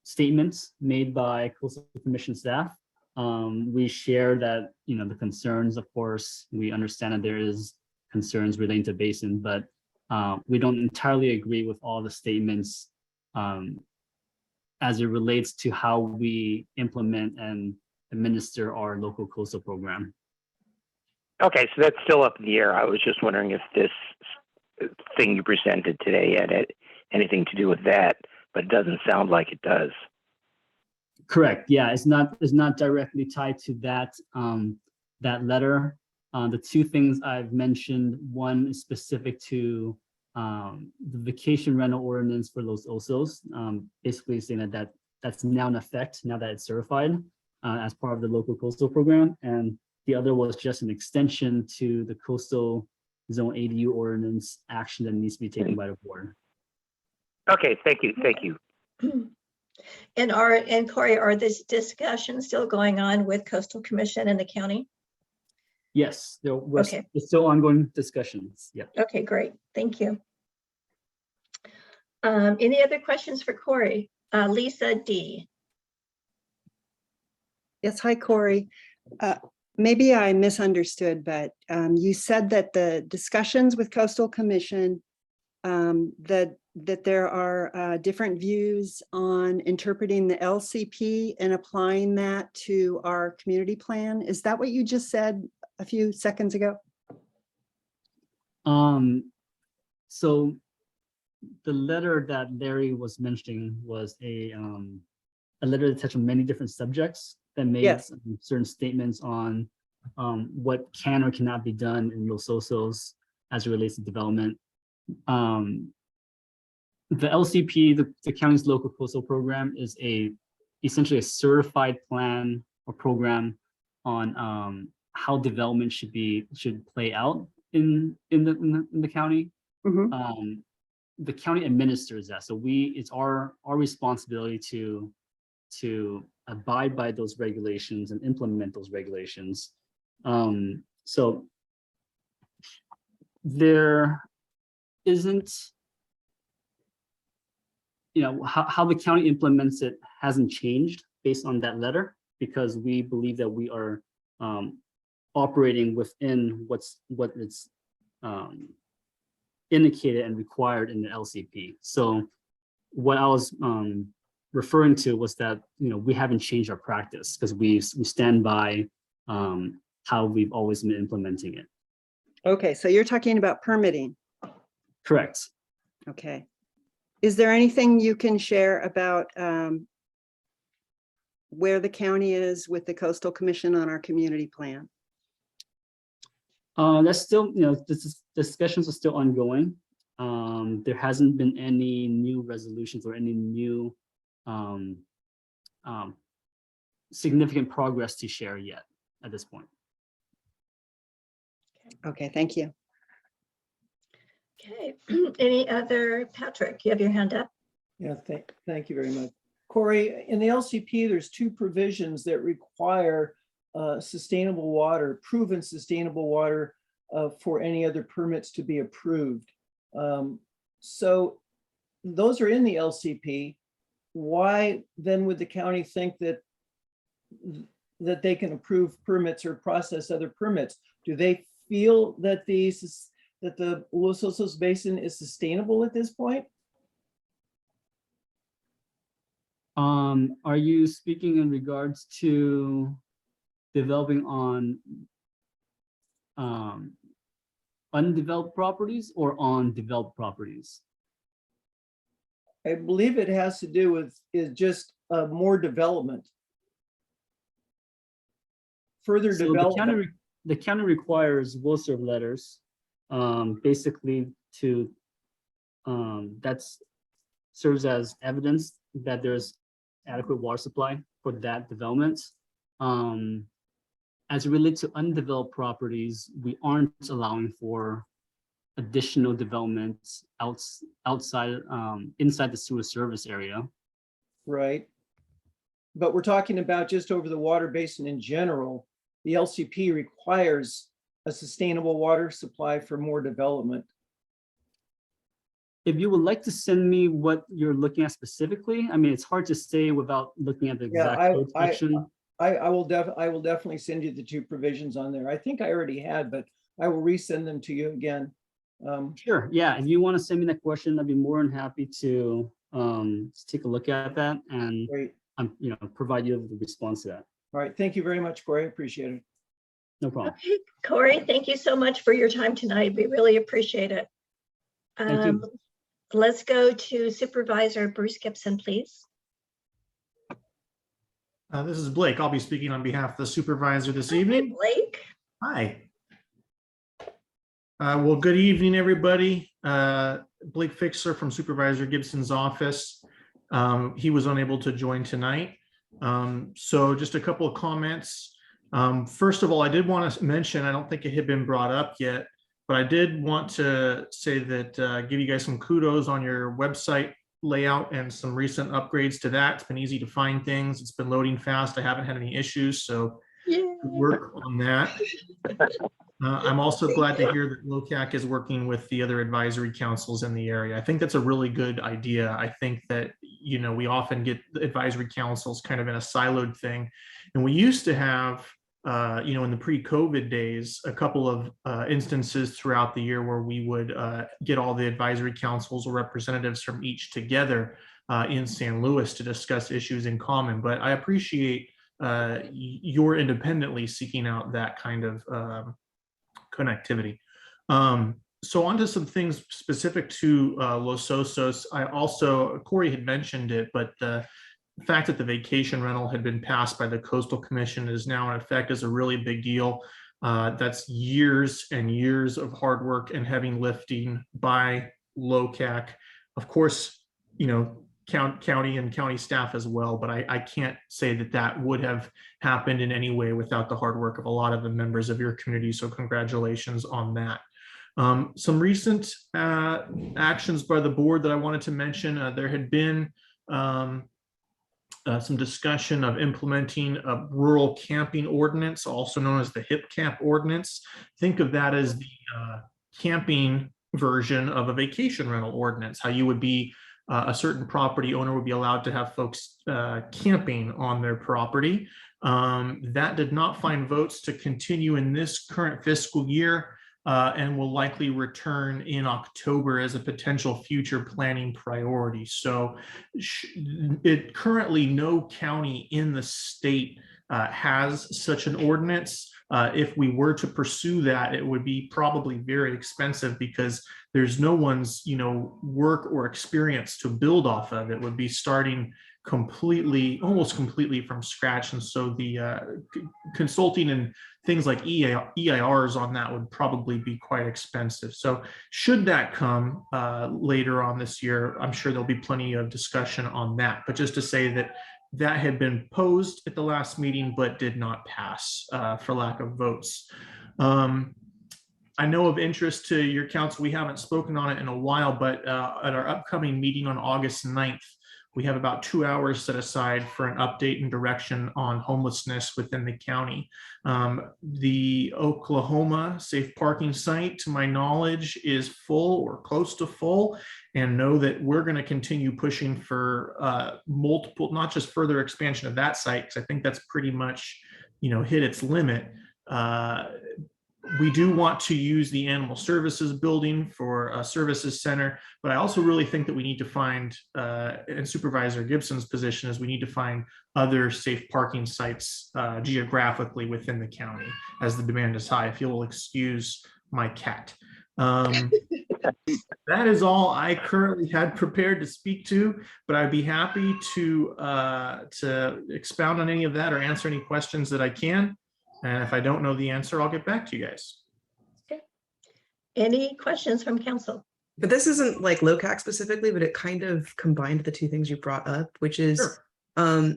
statements made by Coastal Commission staff. We share that, the concerns, of course, we understand that there is concerns relating to basin, but we don't entirely agree with all the statements as it relates to how we implement and administer our local coastal program. Okay, so that's still up in the air. I was just wondering if this thing you presented today had anything to do with that, but it doesn't sound like it does. Correct. Yeah, it's not directly tied to that that letter. The two things I've mentioned, one is specific to the vacation rental ordinance for Los Osos, basically saying that that's now in effect now that it's certified as part of the local coastal program. And the other was just an extension to the coastal zone ADU ordinance action that needs to be taken by the board. Okay, thank you, thank you. And Corey, are this discussion still going on with Coastal Commission and the county? Yes, there was Okay. still ongoing discussions. Yeah. Okay, great. Thank you. Any other questions for Corey? Lisa D. Yes, hi, Corey. Maybe I misunderstood, but you said that the discussions with Coastal Commission, that there are different views on interpreting the LCP and applying that to our community plan. Is that what you just said a few seconds ago? So the letter that Larry was mentioning was a letter that touched on many different subjects that made Yes. certain statements on what can or cannot be done in Los Osos as it relates to development. The LCP, the county's local coastal program, is essentially a certified plan or program on how development should play out in the county. Mhm. The county administers that, so it's our responsibility to abide by those regulations and implement those regulations. So there isn't, how the county implements it hasn't changed based on that letter, because we believe that we are operating within what it's indicated and required in the LCP. So what I was referring to was that we haven't changed our practice, because we stand by how we've always been implementing it. Okay, so you're talking about permitting. Correct. Okay. Is there anything you can share about where the county is with the Coastal Commission on our community plan? That's still, discussions are still ongoing. There hasn't been any new resolutions or any new significant progress to share yet at this point. Okay, thank you. Okay, any other, Patrick, you have your hand up? Yeah, thank you very much. Corey, in the LCP, there's two provisions that require sustainable water, proven sustainable water for any other permits to be approved. So those are in the LCP. Why then would the county think that they can approve permits or process other permits? Do they feel that the Los Osos Basin is sustainable at this point? Are you speaking in regards to developing on undeveloped properties or on developed properties? I believe it has to do with just more development. Further So development. the county requires will serve letters, basically to that serves as evidence that there's adequate water supply for that development. As it relates to undeveloped properties, we aren't allowing for additional developments outside inside the sewer service area. Right. But we're talking about just over the water basin in general. The LCP requires a sustainable water supply for more development. If you would like to send me what you're looking at specifically, I mean, it's hard to say without looking at the exact code section. I will definitely send you the two provisions on there. I think I already had, but I will resend them to you again. Sure. Yeah. If you want to send me that question, I'd be more than happy to take a look at that and provide you with the response to that. All right. Thank you very much, Corey. I appreciate it. No problem. Okay, Corey, thank you so much for your time tonight. We really appreciate it. Thank you. Let's go to Supervisor Bruce Gibson, please. This is Blake. I'll be speaking on behalf of the supervisor this evening. Blake. Hi. Well, good evening, everybody. Blake Fixer from Supervisor Gibson's office. He was unable to join tonight. So just a couple of comments. First of all, I did want to mention, I don't think it had been brought up yet, but I did want to say that give you guys some kudos on your website layout and some recent upgrades to that. It's been easy to find things. It's been loading fast. I haven't had any issues, so good work on that. I'm also glad to hear that Locac is working with the other advisory councils in the area. I think that's a really good idea. I think that, you know, we often get the advisory councils kind of in a siloed thing. And we used to have, you know, in the pre-COVID days, a couple of instances throughout the year where we would get all the advisory councils or representatives from each together in San Luis to discuss issues in common. But I appreciate your independently seeking out that kind of connectivity. So on to some things specific to Los Osos. I also, Corey had mentioned it, but the fact that the vacation rental had been passed by the Coastal Commission is now in effect is a really big deal. That's years and years of hard work and heavy lifting by Locac. Of course, you know, county and county staff as well, but I can't say that that would have happened in any way without the hard work of a lot of the members of your community. So congratulations on that. Some recent actions by the board that I wanted to mention, there had been some discussion of implementing a rural camping ordinance, also known as the HIP camp ordinance. Think of that as the camping version of a vacation rental ordinance, how you would be a certain property owner would be allowed to have folks camping on their property. That did not find votes to continue in this current fiscal year and will likely return in October as a potential future planning priority. So currently no county in the state has such an ordinance. If we were to pursue that, it would be probably very expensive because there's no one's, you know, work or experience to build off of. It would be starting completely, almost completely from scratch. And so the consulting and things like EIRs on that would probably be quite expensive. So should that come later on this year, I'm sure there'll be plenty of discussion on that. But just to say that that had been posed at the last meeting, but did not pass for lack of votes. I know of interest to your council, we haven't spoken on it in a while, but at our upcoming meeting on August 9th, we have about 2 hours set aside for an update and direction on homelessness within the county. The Oklahoma safe parking site, to my knowledge, is full or close to full, and know that we're going to continue pushing for multiple, not just further expansion of that site, because I think that's pretty much, you know, hit its limit. We do want to use the animal services building for a services center, but I also really think that we need to find, and Supervisor Gibson's position is we need to find other safe parking sites geographically within the county as the demand is high, if you'll excuse my cat. That is all I currently had prepared to speak to, but I'd be happy to expound on any of that or answer any questions that I can. And if I don't know the answer, I'll get back to you guys. Okay. Any questions from council? But this isn't like Locac specifically, but it kind of combined the two things you brought up, which is, Sure.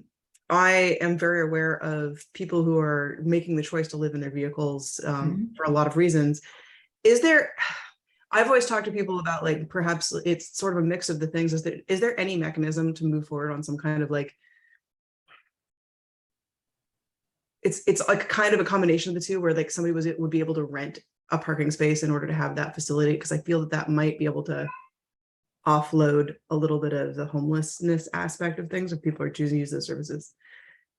I am very aware of people who are making the choice to live in their vehicles for a lot of reasons. Is there, I've always talked to people about like, perhaps it's sort of a mix of the things. Is there any mechanism to move forward on some kind of like, it's like kind of a combination of the two where like somebody would be able to rent a parking space in order to have that facility? Because I feel that that might be able to offload a little bit of the homelessness aspect of things if people are choosing to use those services.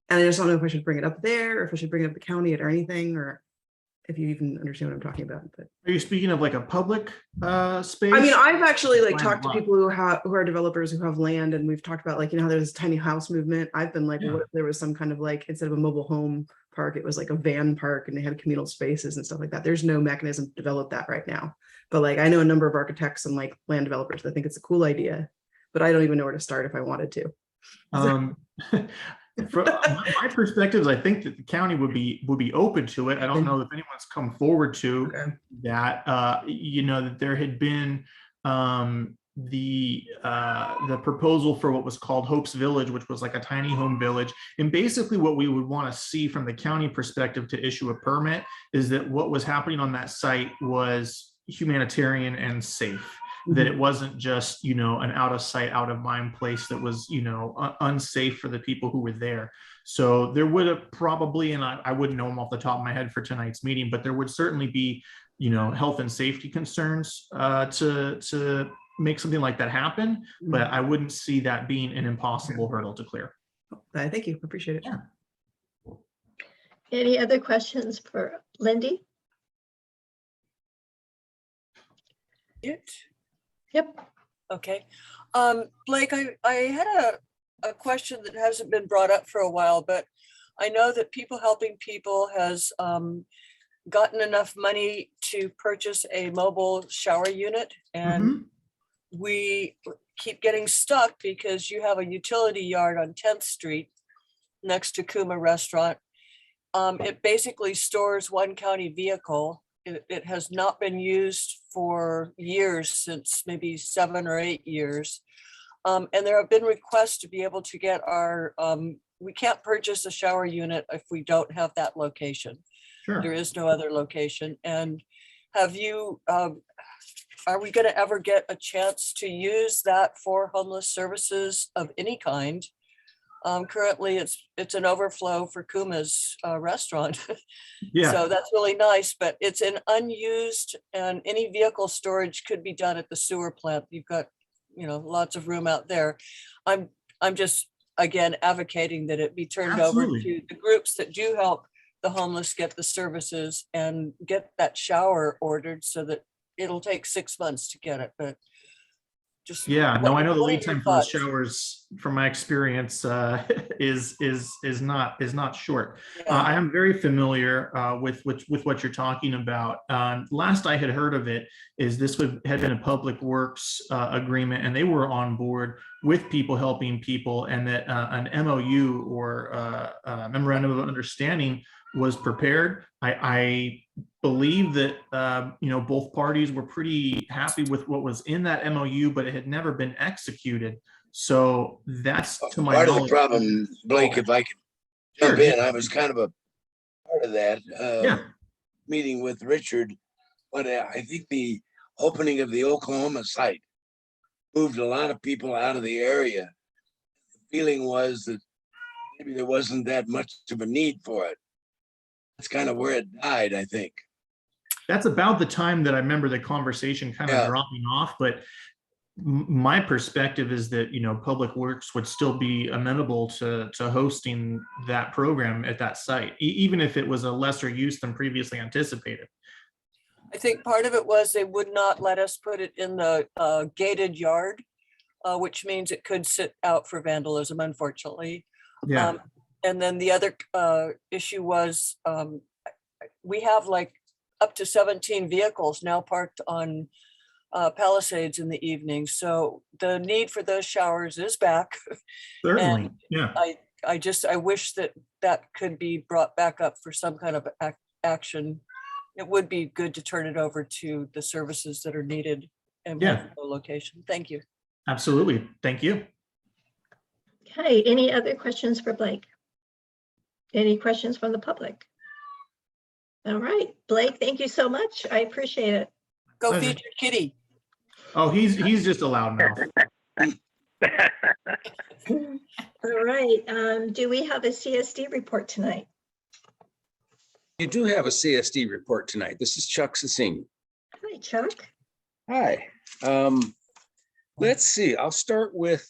And I just don't know if I should bring it up there or if I should bring it up the county or anything, or if you even understand what I'm talking about. But are you speaking of like a public space? I mean, I've actually like talked to people who are developers who have land, and we've talked about like, you know, how there's this tiny house movement. I've been like, what if there was some kind of like, instead of a mobile home park, it was like a van park and they had communal spaces and stuff like that. There's no mechanism to develop that right now. But like, I know a number of architects and like land developers that think it's a cool idea, but I don't even know where to start if I wanted to. From my perspectives, I think that the county would be open to it. I don't know if anyone's come forward to Okay. that. That there had been the proposal for what was called Hope's Village, which was like a tiny home village. And basically what we would want to see from the county perspective to issue a permit is that what was happening on that site was humanitarian and safe. That it wasn't just, an out of sight, out of mind place that was, unsafe for the people who were there. So there would have probably, and I wouldn't know them off the top of my head for tonight's meeting, but there would certainly be, health and safety concerns to make something like that happen. But I wouldn't see that being an impossible hurdle to clear. Thank you. Appreciate it. Yeah. Any other questions for Lindy? Yep. Okay. Blake, I had a question that hasn't been brought up for a while, but I know that People Helping People has gotten enough money to purchase a mobile shower unit, and we keep getting stuck because you have a utility yard on 10th Street next to Kuma Restaurant. It basically stores one county vehicle. It has not been used for years, since maybe 7 or 8 years. And there have been requests to be able to get our, we can't purchase a shower unit if we don't have that location. Sure. There is no other location. And have you, are we going to ever get a chance to use that for homeless services of any kind? Currently, it's an overflow for Kuma's restaurant. Yeah. So that's really nice, but it's an unused, and any vehicle storage could be done at the sewer plant. You've got, lots of room out there. I'm just, again, advocating that it be turned over to the groups that do help the homeless get the services and get that shower ordered, so that it'll take 6 months to get it, but just. Yeah, no, I know the what are lead your time for the thoughts? showers, from my experience, is not short. Yeah. I am very familiar with what you're talking about. Last I had heard of it is this had been a public works agreement, and they were on board with People Helping People, and that an MOU or memorandum of understanding was prepared. I believe that both parties were pretty happy with what was in that MOU, but it had never been executed. So that's, to my part of the knowledge, problem, Blake, if I could jump in, I was kind of a part of that meeting with Richard, but I think the opening of the Oklahoma site moved a lot of people out of the area. The feeling was that maybe there wasn't that much of a need for it. That's kind of where it died, I think. That's about the time that I remember the conversation kind of dropping off. But my perspective is that, Public Works would still be amenable to hosting that program at that site, even if it was a lesser use than previously anticipated. I think part of it was they would not let us put it in the gated yard, which means it could sit out for vandalism, unfortunately. Yeah. And then the other issue was we have like up to 17 vehicles now parked on Palisades in the evening. So the need for those showers is back. Certainly. And Yeah. I wish that could be brought back up for some kind of action. It would be good to turn it over to the services that are needed in one location. Thank you. Absolutely. Thank you. Okay, any other questions for Blake? Any questions from the public? All right, Blake, thank you so much. I appreciate it. Go Pleasure. feed your kitty. Oh, he's just a loudmouth. All right, do we have a CSD report tonight? You do have a CSD report tonight. This is Chuck Sassini. Hi, Chuck. Hi. Let's see. I'll start with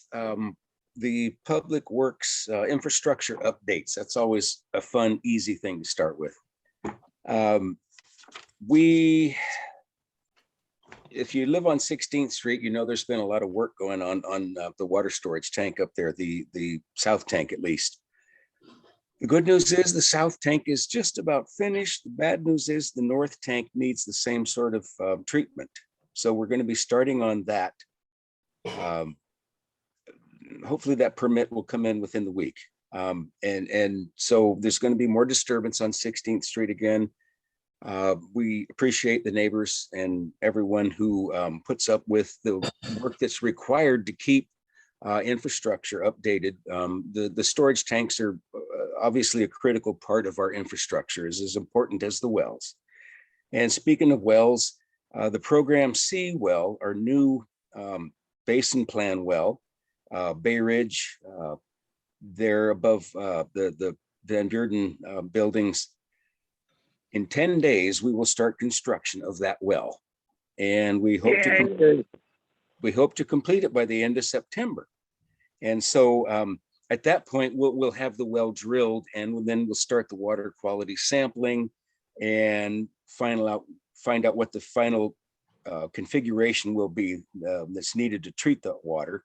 the Public Works infrastructure updates. That's always a fun, easy thing to start with. If you live on 16th Street, there's been a lot of work going on the water storage tank up there, the south tank at least. The good news is the south tank is just about finished. The bad news is the north tank needs the same sort of treatment. So we're going to be starting on that. Hopefully that permit will come in within the week. And so there's going to be more disturbance on 16th Street again. We appreciate the neighbors and everyone who puts up with the work that's required to keep infrastructure updated. The storage tanks are obviously a critical part of our infrastructure, is as important as the wells. And speaking of wells, the Program C well, our new basin plan well, Bay Ridge, there above the Van Buren buildings. In 10 days, we will start construction of that well. And we hope to complete it by the end of September. And so at that point, we'll have the well drilled, and then we'll start the water quality sampling and find out what the final configuration will be that's needed to treat that water.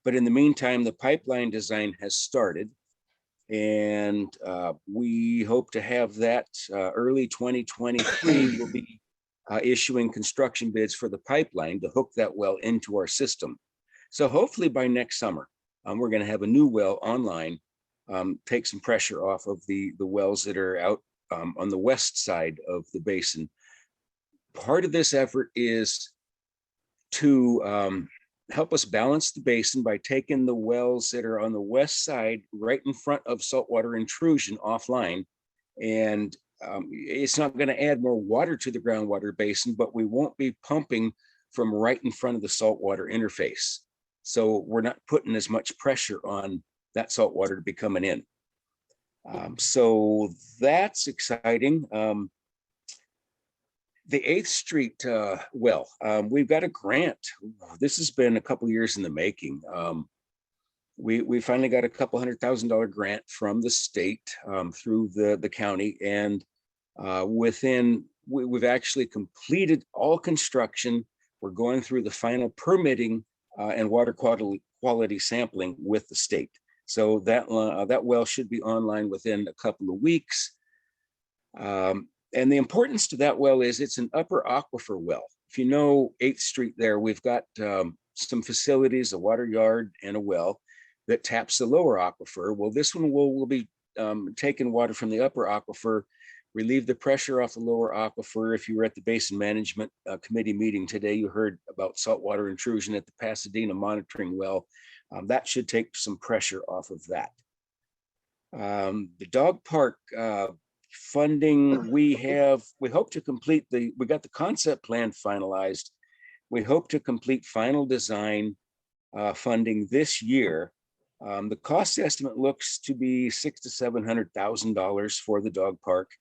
But in the meantime, the pipeline design has started, and we hope to have that early 2023. We'll be issuing construction bids for the pipeline to hook that well into our system. So hopefully by next summer, we're going to have a new well online, take some pressure off of the wells that are out on the west side of the basin. Part of this effort is to help us balance the basin by taking the wells that are on the west side right in front of saltwater intrusion offline. And it's not going to add more water to the groundwater basin, but we won't be pumping from right in front of the saltwater interface. So we're not putting as much pressure on that saltwater to be coming in. So that's exciting. The 8th Street well, we've got a grant. This has been a couple years in the making. We finally got a couple $100,000 grant from the state through the county, and we've actually completed all construction. We're going through the final permitting and water quality sampling with the state. So that well should be online within a couple of weeks. And the importance to that well is it's an upper aquifer well. If you know 8th Street there, we've got some facilities, a water yard and a well that taps the lower aquifer. Well, this one will be taking water from the upper aquifer, relieve the pressure off the lower aquifer. If you were at the Basin Management Committee meeting today, you heard about saltwater intrusion at the Pasadena monitoring well. That should take some pressure off of that. The dog park funding, we hope to complete we got the concept plan finalized. We hope to complete final design funding this year. The cost estimate looks to be $600,000 to $700,000 for the dog park.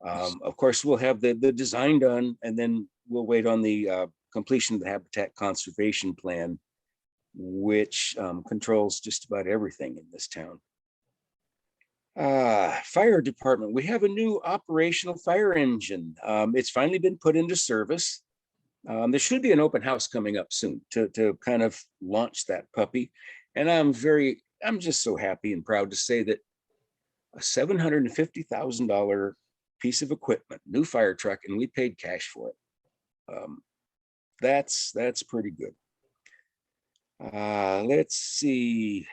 Of course, we'll have the design done, and then we'll wait on the completion of the habitat conservation plan, which controls just about everything in this town. Fire department, we have a new operational fire engine. It's finally been put into service. There should be an open house coming up soon to kind of launch that puppy. And I'm just so happy and proud to say that a $750,000 piece of equipment, new fire truck, and we paid cash for it. That's pretty good. Let's see.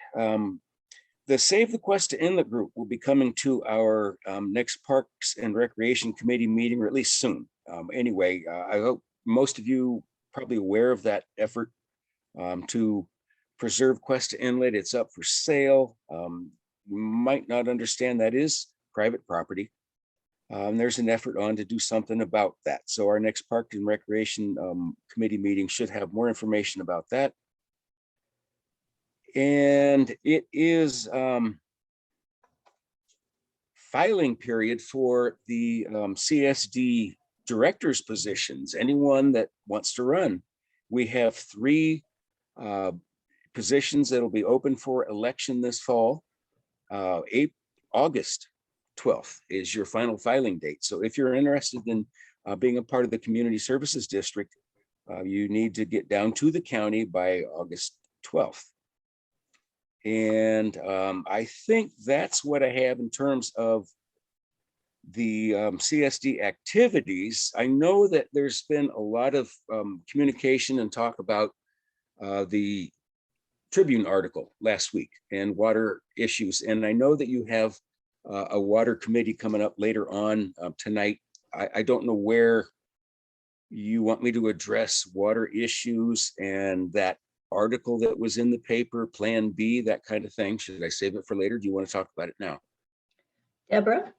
The Save the Cuesta Inlet group will be coming to our next Parks and Recreation Committee meeting, or at least soon. Anyway, I hope most of you probably aware of that effort to preserve Cuesta Inlet. It's up for sale. You might not understand that is private property. There's an effort on to do something about that. So our next Park and Recreation Committee meeting should have more information about that. And it is filing period for the CSD directors positions. Anyone that wants to run. We have 3 positions that will be open for election this fall. August 12th is your final filing date. So if you're interested in being a part of the Community Services District, you need to get down to the county by August 12th. And I think that's what I have in terms of the CSD activities. I know that there's been a lot of communication and talk about the Tribune article last week and water issues. And I know that you have a water committee coming up later on tonight. I don't know where you want me to address water issues and that article that was in the paper, Plan B, that kind of thing. Should I save it for later? Do you want to talk about it now? Deborah?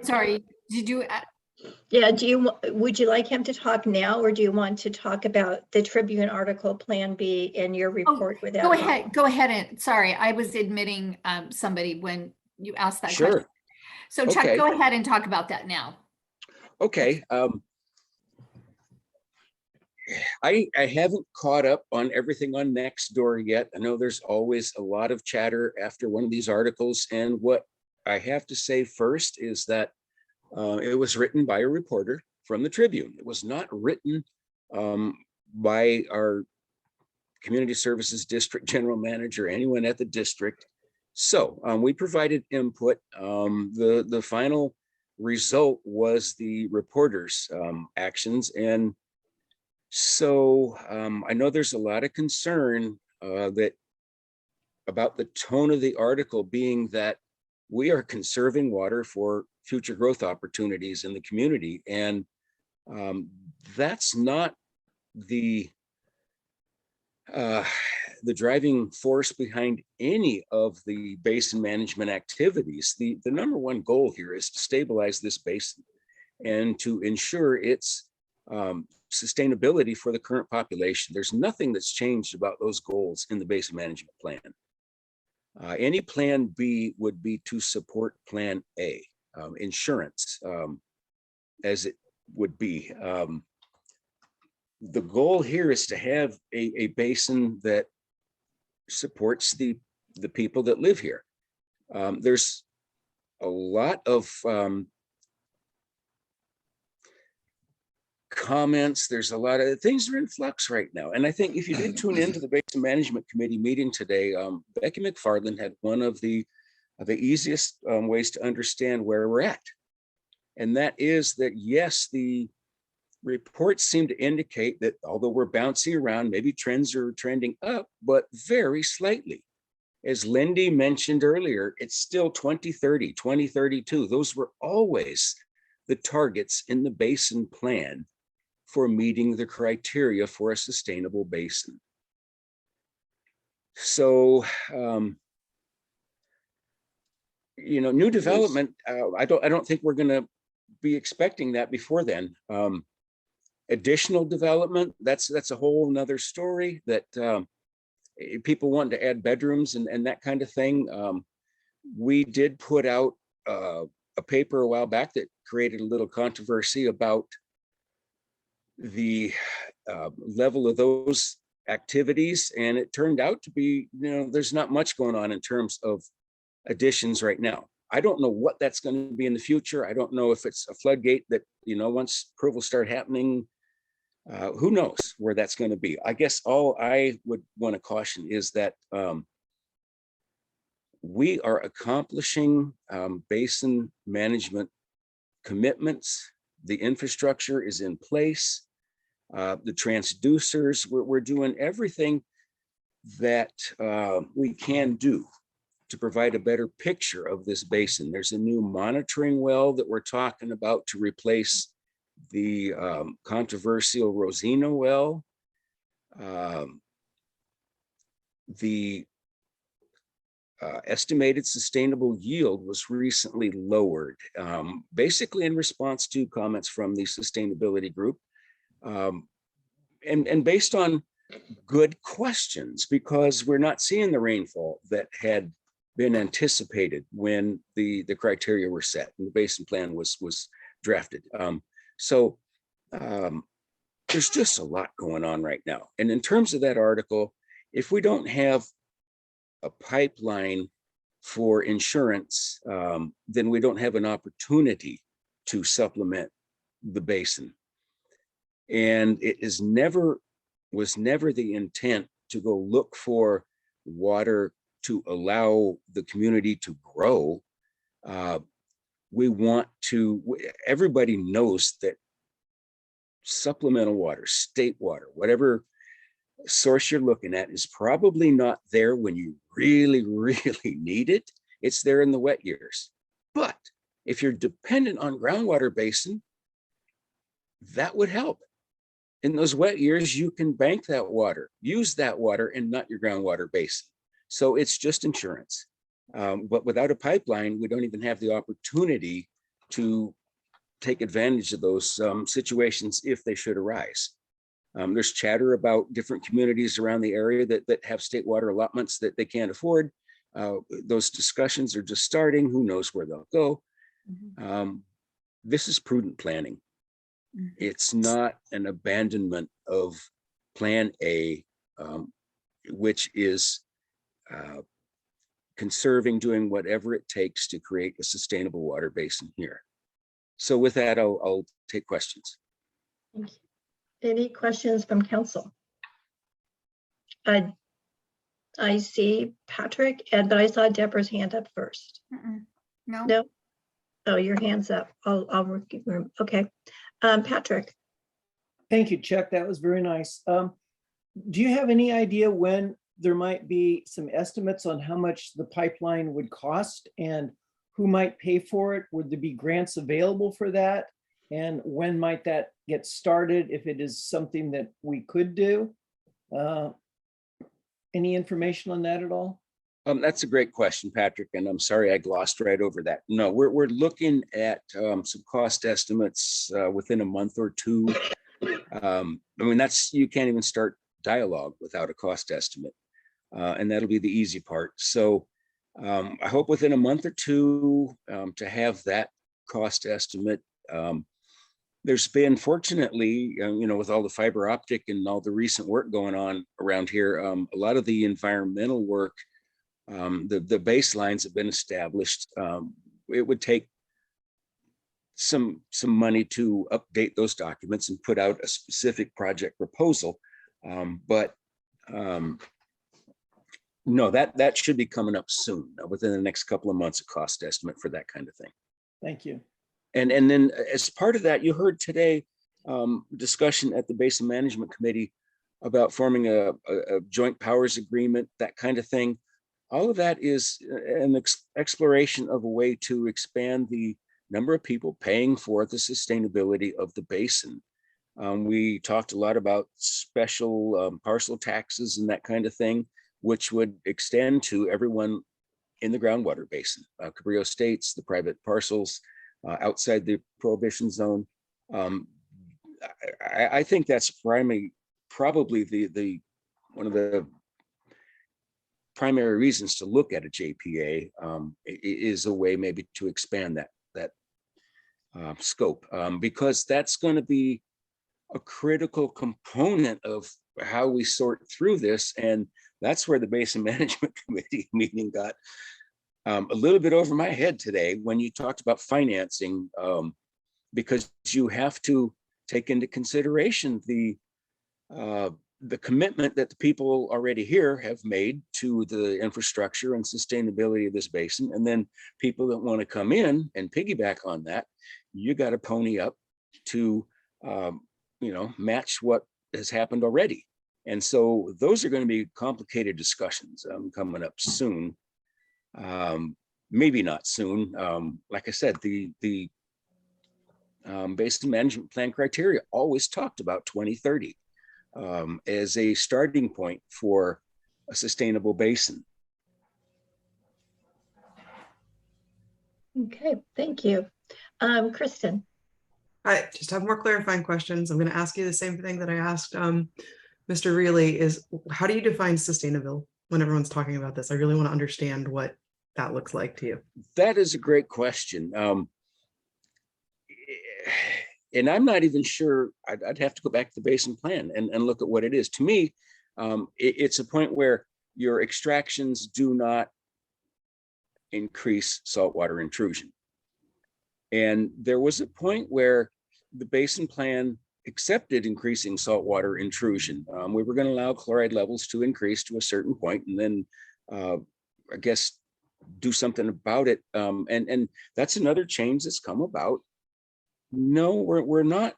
Sorry, did you, Yeah, would you like him to talk now, or do you want to talk about the Tribune article Plan B in your report with that? go ahead and, sorry, I was admitting somebody when you asked that Sure. question. So Chuck, Okay. go ahead and talk about that now. Okay. I haven't caught up on everything on Nextdoor yet. I know there's always a lot of chatter after one of these articles. And what I have to say first is that it was written by a reporter from the Tribune. It was not written by our community services district general manager, anyone at the district. So we provided input. The final result was the reporter's actions. And so I know there's a lot of concern that about the tone of the article being that we are conserving water for future growth opportunities in the community. And that's not the driving force behind any of the basin management activities. The number one goal here is to stabilize this basin and to ensure its sustainability for the current population. There's nothing that's changed about those goals in the basin management plan. Any Plan B would be to support Plan A, insurance, as it would be. The goal here is to have a basin that supports the people that live here. There's a lot of comments. There's a lot of things are in flux right now. And I think if you did tune into the Basin Management Committee meeting today, Becky McFarland had one of the easiest ways to understand where we're at. And that is that, yes, the reports seem to indicate that although we're bouncing around, maybe trends are trending up, but very slightly. As Lindy mentioned earlier, it's still 2030, 2032. Those were always the targets in the basin plan for meeting the criteria for a sustainable basin. So, new development, I don't think we're going to be expecting that before then. Additional development, that's a whole nother story, that people want to add bedrooms and that kind of thing. We did put out a paper a while back that created a little controversy about the level of those activities. And it turned out to be, there's not much going on in terms of additions right now. I don't know what that's going to be in the future. I don't know if it's a floodgate that, once approvals start happening, who knows where that's going to be. I guess all I would want to caution is that we are accomplishing basin management commitments. The infrastructure is in place. The transducers, we're doing everything that we can do to provide a better picture of this basin. There's a new monitoring well that we're talking about to replace the controversial Rosina well. The estimated sustainable yield was recently lowered, basically in response to comments from the sustainability group, and based on good questions, because we're not seeing the rainfall that had been anticipated when the criteria were set and the basin plan was drafted. So there's just a lot going on right now. And in terms of that article, if we don't have a pipeline for insurance, then we don't have an opportunity to supplement the basin. And it was never the intent to go look for water to allow the community to grow. We want to, everybody knows that supplemental water, state water, whatever source you're looking at is probably not there when you really, really need it. It's there in the wet years. But if you're dependent on groundwater basin, that would help. In those wet years, you can bank that water, use that water and not your groundwater basin. So it's just insurance. But without a pipeline, we don't even have the opportunity to take advantage of those situations if they should arise. There's chatter about different communities around the area that have state water allotments that they can't afford. Those discussions are just starting. Who knows where they'll go? This is prudent planning. It's not an abandonment of Plan A, which is conserving, doing whatever it takes to create a sustainable water basin here. So with that, I'll take questions. Thank you. Any questions from council? I see Patrick, but I saw Deborah's hand up first. No. No? Oh, your hand's up. I'll work. Okay. Patrick. Thank you, Chuck. That was very nice. Do you have any idea when there might be some estimates on how much the pipeline would cost and who might pay for it? Would there be grants available for that? And when might that get started if it is something that we could do? Any information on that at all? That's a great question, Patrick, and I'm sorry I glossed right over that. No, we're looking at some cost estimates within a month or two. I mean, you can't even start dialogue without a cost estimate, and that'll be the easy part. So I hope within a month or two to have that cost estimate. There's been, fortunately, with all the fiber optic and all the recent work going on around here, a lot of the environmental work, the baselines have been established. It would take some money to update those documents and put out a specific project proposal. But no, that should be coming up soon, within the next couple of months, a cost estimate for that kind of thing. Thank you. And then as part of that, you heard today discussion at the Basin Management Committee about forming a joint powers agreement, that kind of thing. All of that is an exploration of a way to expand the number of people paying for the sustainability of the basin. We talked a lot about special parcel taxes and that kind of thing, which would extend to everyone in the groundwater basin, Cabrillo Estates, the private parcels, outside the prohibition zone. I think that's probably the one of the primary reasons to look at a JPA is a way maybe to expand that scope, because that's going to be a critical component of how we sort through this. And that's where the Basin Management Committee meeting got a little bit over my head today when you talked about financing, because you have to take into consideration the commitment that the people already here have made to the infrastructure and sustainability of this basin. And then people that want to come in and piggyback on that, you got to pony up to, match what has happened already. And so those are going to be complicated discussions coming up soon. Maybe not soon. Like I said, the Basin Management Plan criteria always talked about 2030 as a starting point for a sustainable basin. Okay, thank you. Kristen. I just have more clarifying questions. I'm going to ask you the same thing that I asked Mr. Reilly, is how do you define sustainable when everyone's talking about this? I really want to understand what that looks like to you. That is a great question. And I'm not even sure, I'd have to go back to the basin plan and look at what it is. To me, it's a point where your extractions do not increase saltwater intrusion. And there was a point where the basin plan accepted increasing saltwater intrusion. We were going to allow chloride levels to increase to a certain point, and then I guess do something about it. And that's another change that's come about. No, we're not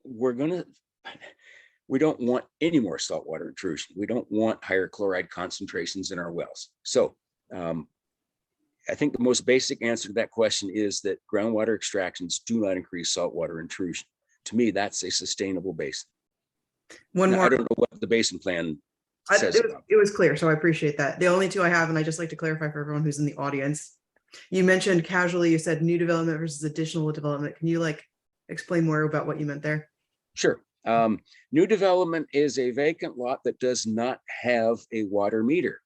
we don't want any more saltwater intrusion. We don't want higher chloride concentrations in our wells. So I think the most basic answer to that question is that groundwater extractions do not increase saltwater intrusion. To me, that's a sustainable basin. One Now, more. I don't know what the basin plan says about It was clear, so I appreciate that. The only two I have, and I just like to clarify for everyone who's in the audience. You mentioned casually, you said new development versus additional development. Can you like explain more about what you meant there? Sure. New development is a vacant lot that does not have a water meter.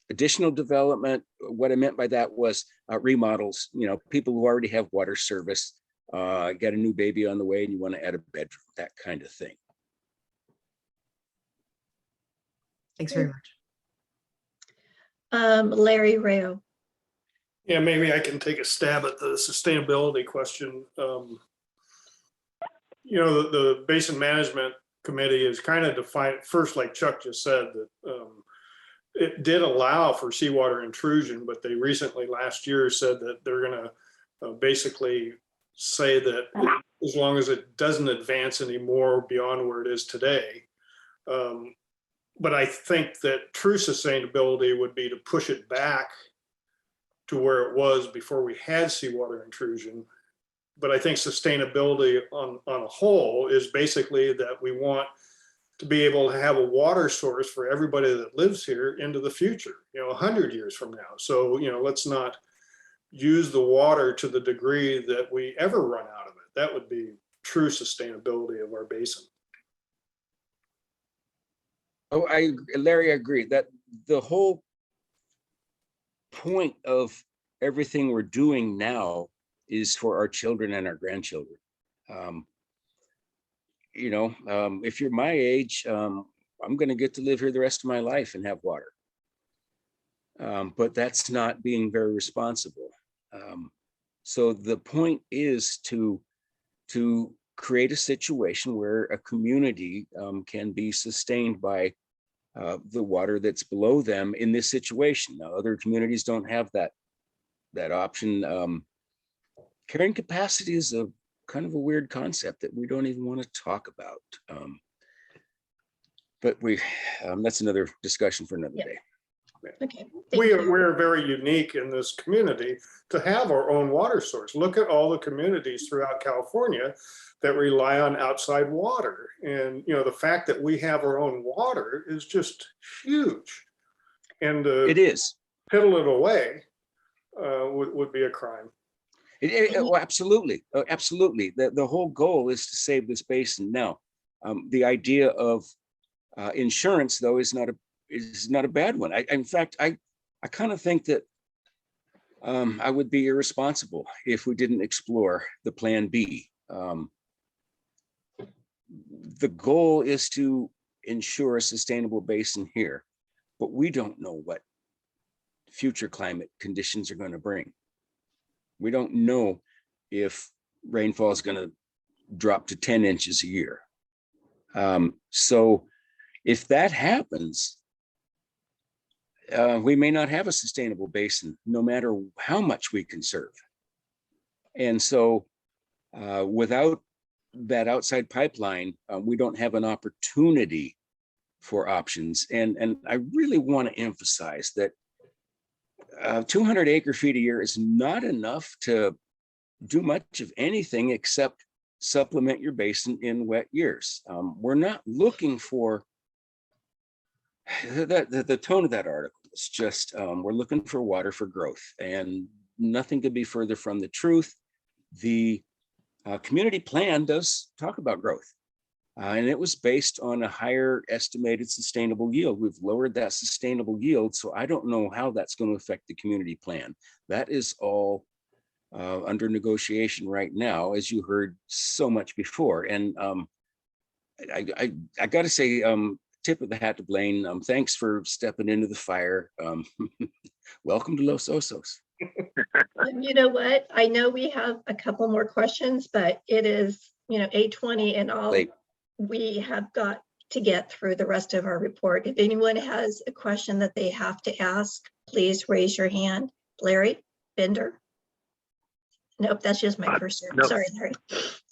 Additional development, what I meant by that was remodels, people who already have water service, got a new baby on the way and you want to add a bedroom, that kind of thing. Thanks very much. Larry Rayo. Yeah, maybe I can take a stab at the sustainability question. The Basin Management Committee is kind of defined, first, like Chuck just said, that it did allow for seawater intrusion, but they recently last year said that they're going to basically say that as long as it doesn't advance anymore beyond where it is today. But I think that true sustainability would be to push it back to where it was before we had seawater intrusion. But I think sustainability on a whole is basically that we want to be able to have a water source for everybody that lives here into the future, 100 years from now. So, let's not use the water to the degree that we ever run out of it. That would be true sustainability of our basin. Oh, Larry, I agree that the whole point of everything we're doing now is for our children and our grandchildren. If you're my age, I'm going to get to live here the rest of my life and have water. But that's not being very responsible. So the point is to create a situation where a community can be sustained by the water that's below them in this situation. Now, other communities don't have that option. Carrying capacity is a kind of a weird concept that we don't even want to talk about. But that's another discussion for another day. Okay. We're very unique in this community to have our own water source. Look at all the communities throughout California that rely on outside water. And, the fact that we have our own water is just huge. And it is. Piddle it away would be a crime. Absolutely. Absolutely. The whole goal is to save this basin. Now, the idea of insurance, though, is not a bad one. In fact, I kind of think that I would be irresponsible if we didn't explore the plan B. The goal is to ensure a sustainable basin here, but we don't know what future climate conditions are going to bring. We don't know if rainfall is going to drop to 10 inches a year. So if that happens, we may not have a sustainable basin, no matter how much we conserve. And so without that outside pipeline, we don't have an opportunity for options. And I really want to emphasize that 200 acre feet a year is not enough to do much of anything except supplement your basin in wet years. We're not looking for the tone of that article. It's just we're looking for water for growth, and nothing could be further from the truth. The community plan does talk about growth, and it was based on a higher estimated sustainable yield. We've lowered that sustainable yield, so I don't know how that's going to affect the community plan. That is all under negotiation right now, as you heard so much before. And I got to say, tip of the hat to Blaine. Thanks for stepping into the fire. Welcome to Los Osos. You know what? I know we have a couple more questions, but it is, 8:20 and all. Late. We have got to get through the rest of our report. If anyone has a question that they have to ask, please raise your hand. Larry Bender? Nope, that's just my cursor. Nope. Sorry, Larry.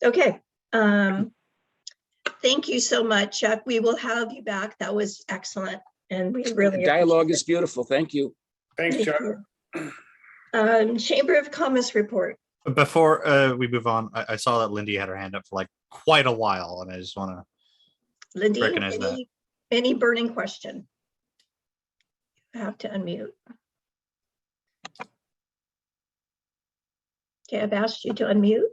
Okay. Thank you so much, Chuck. We will have you back. That was excellent. And we really Dialogue appreciate is beautiful. Thank you. Thanks, it. Chuck. Thank you. Chamber of Commerce report. Before we move on, I saw that Lindy had her hand up for like quite a while, and I just want to Lindy, recognize that. any burning question? I have to unmute. Okay, I've asked you to unmute.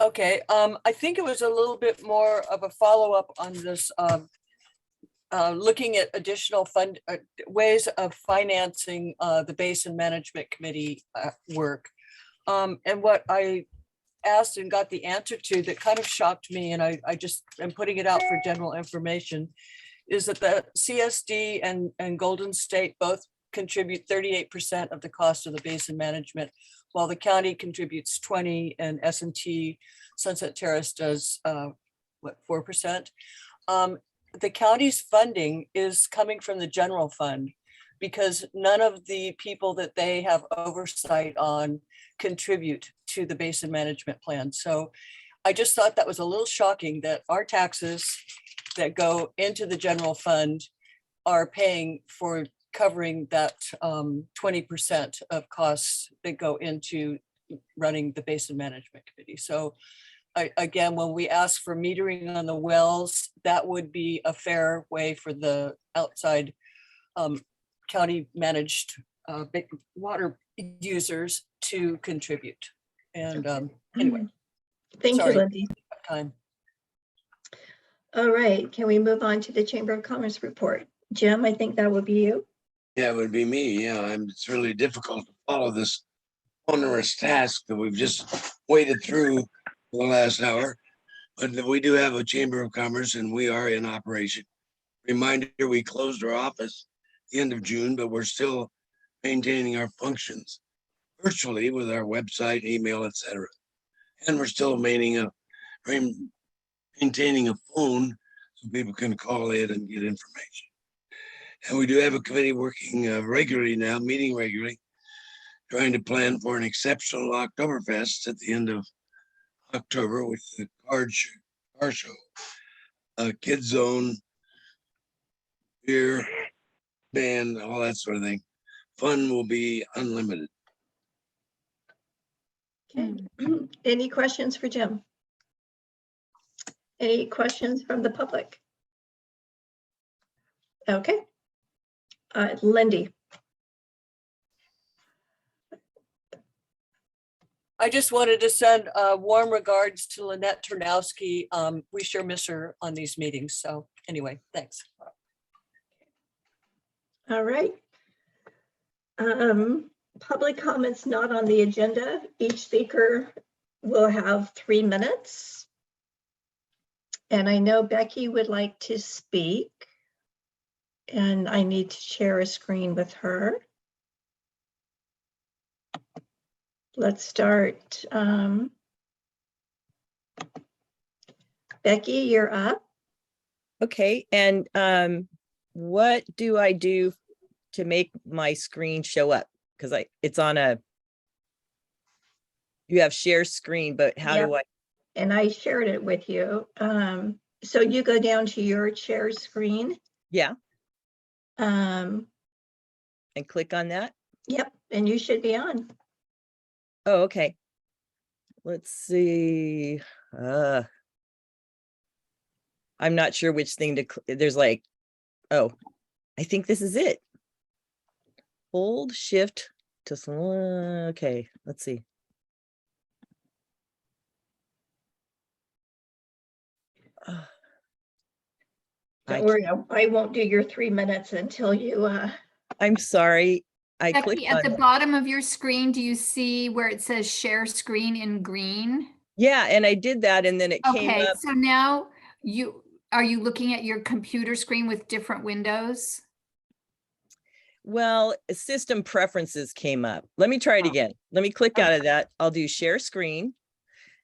Okay, I think it was a little bit more of a follow-up on this, looking at additional ways of financing the Basin Management Committee work. And what I asked and got the answer to that kind of shocked me, and I just am putting it out for general information, is that the CSD and Golden State both contribute 38% of the cost of the basin management, while the county contributes 20% and S&T Sunset Terrace does 4%. The county's funding is coming from the general fund because none of the people that they have oversight on contribute to the basin management plan. So I just thought that was a little shocking that our taxes that go into the general fund are paying for covering that 20% of costs that go into running the Basin Management Committee. So again, when we ask for metering on the wells, that would be a fair way for the outside county managed big water users to contribute. And anyway. Thank you, Lindy. Time. All right, can we move on to the Chamber of Commerce report? Jim, I think that would be you. Yeah, it would be me. Yeah, it's really difficult to follow this onerous task that we've just waded through for the last hour. But we do have a Chamber of Commerce and we are in operation. Reminder, we closed our office at the end of June, but we're still maintaining our functions virtually with our website, email, etc. And we're still maintaining a phone so people can call in and get information. And we do have a committee working regularly now, meeting regularly, trying to plan for an exceptional Oktoberfest at the end of October with the car show, kids zone, beer, band, all that sort of thing. Fun will be unlimited. Okay. Any questions for Jim? Any questions from the public? Okay. Lindy. I just wanted to send warm regards to Lynette Turnowski. We sure miss her on these meetings. So anyway, thanks. All right. Public comments not on the agenda. Each speaker will have 3 minutes. And I know Becky would like to speak. And I need to share a screen with her. Let's start. Becky, you're up. Okay, and what do I do to make my screen show up? Because it's on you have share screen, but how do I? And I shared it with you. So you go down to your share screen. Yeah. And click on that. Yep, and you should be on. Oh, okay. Let's see. I'm not sure which thing to, there's like, oh, I think this is it. Hold shift to, okay, let's see. Don't worry, I won't do your 3 minutes until you. I'm sorry. I Becky, clicked at on the bottom of your screen, do you see where it says share screen in green? Yeah, and I did that and then it came Okay, up. so now are you looking at your computer screen with different windows? Well, system preferences came up. Let me try it again. Let me click out of that. I'll do share screen.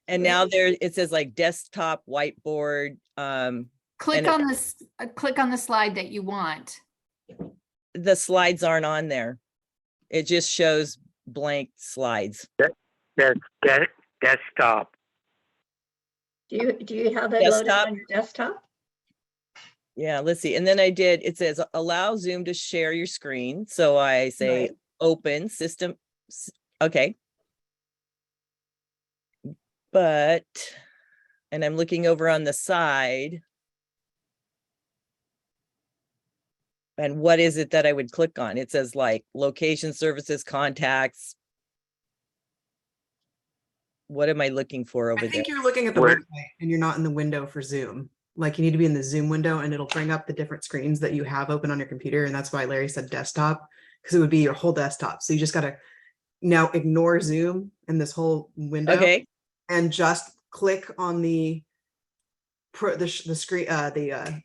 And now there it says like desktop, whiteboard. Click on this, click on the slide that you want. The slides aren't on there. It just shows blank slides. Desktop. Do you have it loaded Desktop. on your desktop? Yeah, let's see. And then I did, it says allow Zoom to share your screen. So I say Right. open system. Okay. But, and I'm looking over on the side. And what is it that I would click on? It says like location, services, contacts. What am I looking for over I there? think you're looking at the Where- website and you're not in the window for Zoom. Like you need to be in the Zoom window and it'll bring up the different screens that you have open on your computer. And that's why Larry said desktop, because it would be your whole desktop. So you just got to now ignore Zoom and this whole window. Okay. And just click on the screen,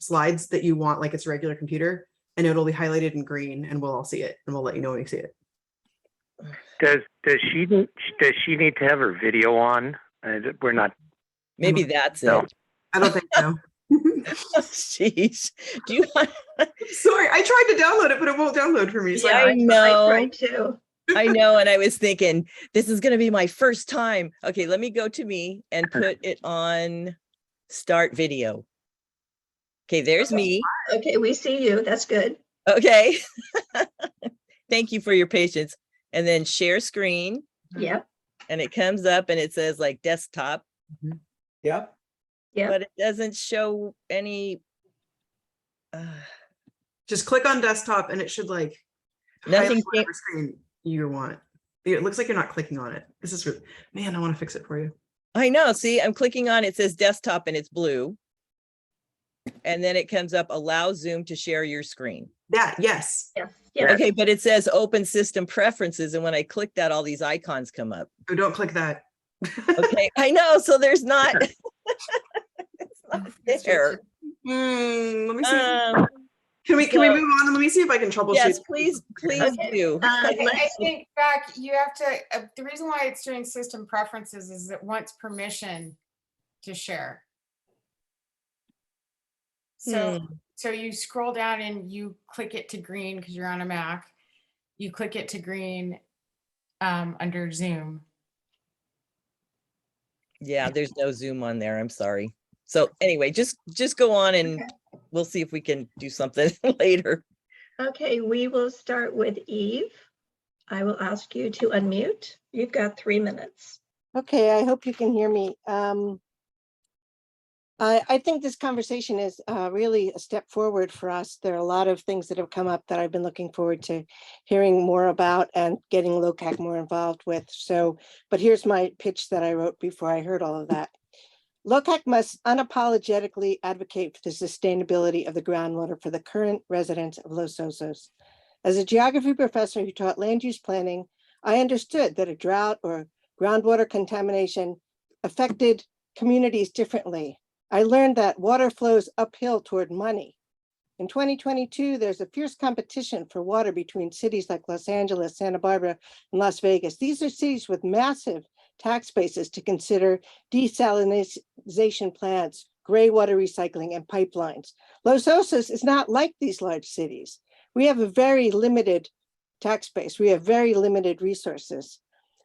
slides that you want, like it's a regular computer, and it'll be highlighted in green and we'll all see it and we'll let you know when you see it. Does she need to have her video on? We're not. Maybe that's No. it. I don't think so. Jeez. Do you want? Sorry, I tried to download it, but it won't download for me. So Yeah, I I know. tried too. I know. And I was thinking, this is going to be my first time. Okay, let me go to me and put it on start video. Okay, there's me. Okay, we see you. That's good. Okay. Thank you for your patience. And then share screen. Yep. And it comes up and it says like desktop. Yep. Yeah. But it doesn't show any. just click on desktop and it should like Nothing highlight came- whatever screen you want. It looks like you're not clicking on it. This is really, man, I want to fix it for you. I know. See, I'm clicking on it says desktop and it's blue. And then it comes up allow Zoom to share your screen. That, yes. Yes. Yes. Okay, but it says open system preferences. And when I click that, all these icons come up. Oh, don't click that. Okay, I know. So there's not, it's not there. Let me see. Um, Can we so- move on and let me see if I can troubleshoot? Yes, please Okay. do. I think, Beck, you have to, the reason why it's doing system preferences is it wants permission to share. So, so you scroll down and you click it to green because you're on a Mac. You click it to green under Zoom. Yeah, there's no Zoom on there. I'm sorry. So anyway, just go on and we'll see if we can do something later. Okay, we will start with Eve. I will ask you to unmute. You've got 3 minutes. Okay, I hope you can hear me. I think this conversation is really a step forward for us. There are a lot of things that have come up that I've been looking forward to hearing more about and getting Locac more involved with. So, but here's my pitch that I wrote before I heard all of that. Locac must unapologetically advocate for the sustainability of the groundwater for the current residents of Los Osos. As a geography professor who taught land use planning, I understood that a drought or groundwater contamination affected communities differently. I learned that water flows uphill toward money. In 2022, there's a fierce competition for water between cities like Los Angeles, Santa Barbara, and Las Vegas. These are cities with massive tax bases to consider desalination plants, gray water recycling, and pipelines. Los Osos is not like these large cities. We have a very limited tax base. We have very limited resources.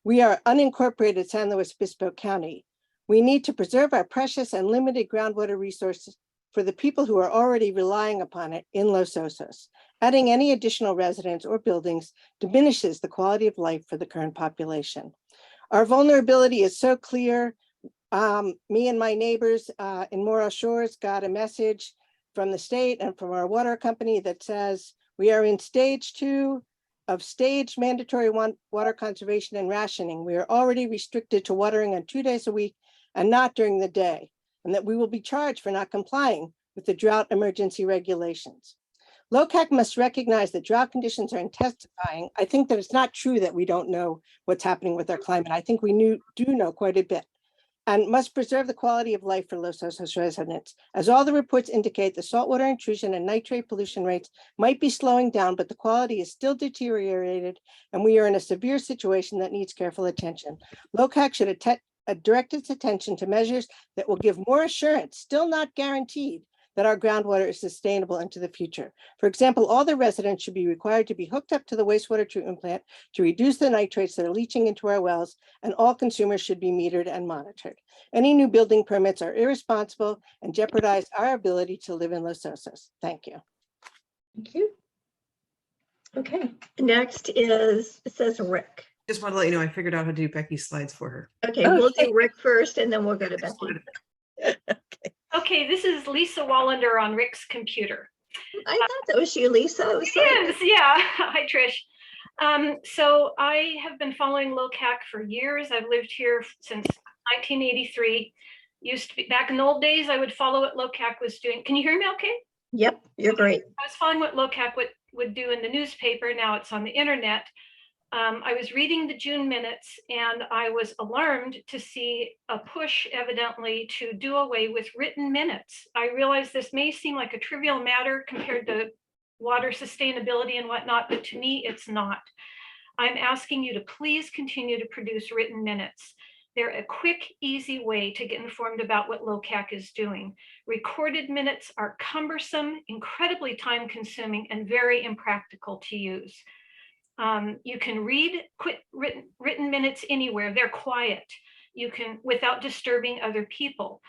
We are unincorporated San Luis Obispo County. We need to preserve our precious and limited groundwater resources for the people who are already relying upon it in Los Osos. Adding any additional residents or buildings diminishes the quality of life for the current population. Our vulnerability is so clear. Me and my neighbors in Morro Shores got a message from the state and from our water company that says we are in stage 2 of staged mandatory water conservation and rationing. We are already restricted to watering on 2 days a week and not during the day, and that we will be charged for not complying with the drought emergency regulations. Locac must recognize that drought conditions are intensifying. I think that it's not true that we don't know what's happening with our climate. I think we do know quite a bit, and must preserve the quality of life for Los Osos residents. As all the reports indicate, the saltwater intrusion and nitrate pollution rates might be slowing down, but the quality is still deteriorated, and we are in a severe situation that needs careful attention. Locac should direct its attention to measures that will give more assurance, still not guaranteed, that our groundwater is sustainable into the future. For example, all the residents should be required to be hooked up to the wastewater treatment plant to reduce the nitrates that are leaching into our wells, and all consumers should be metered and monitored. Any new building permits are irresponsible and jeopardize our ability to live in Los Osos. Thank you. Thank you. Okay, next is, it says Rick. Just want to let you know, I figured out how to do Becky's slides for her. Okay, we'll do Rick first and then we'll go to Becky. Okay, this is Lisa Wallander on Rick's computer. I thought that was you, Lisa. I was Yes, yeah. Hi, Trish. So I have been following Locac for years. I've lived here since 1983. Used to be, back in the old days, I would follow what Locac was doing. Can you hear me okay? Yep, you're great. I was following what Locac would do in the newspaper. Now it's on the internet. I was reading the June minutes and I was alarmed to see a push evidently to do away with written minutes. I realize this may seem like a trivial matter compared to water sustainability and whatnot, but to me, it's not. I'm asking you to please continue to produce written minutes. They're a quick, easy way to get informed about what Locac is doing. Recorded minutes are cumbersome, incredibly time-consuming, and very impractical to use. You can read written minutes anywhere. They're quiet. You can, without disturbing other people.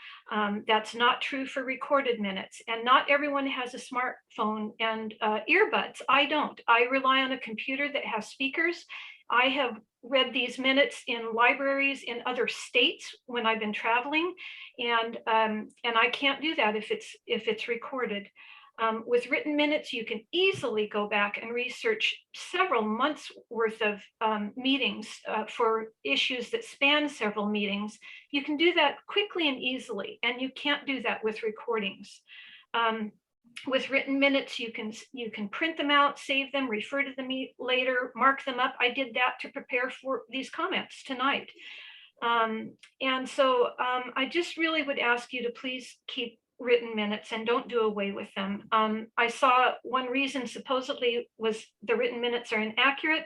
That's not true for recorded minutes. And not everyone has a smartphone and earbuds. I don't. I rely on a computer that has speakers. I have read these minutes in libraries in other states when I've been traveling, and I can't do that if it's recorded. With written minutes, you can easily go back and research several months worth of meetings for issues that span several meetings. You can do that quickly and easily, and you can't do that with recordings. With written minutes, you can print them out, save them, refer to them later, mark them up. I did that to prepare for these comments tonight. And so I just really would ask you to please keep written minutes and don't do away with them. I saw one reason supposedly was the written minutes are inaccurate.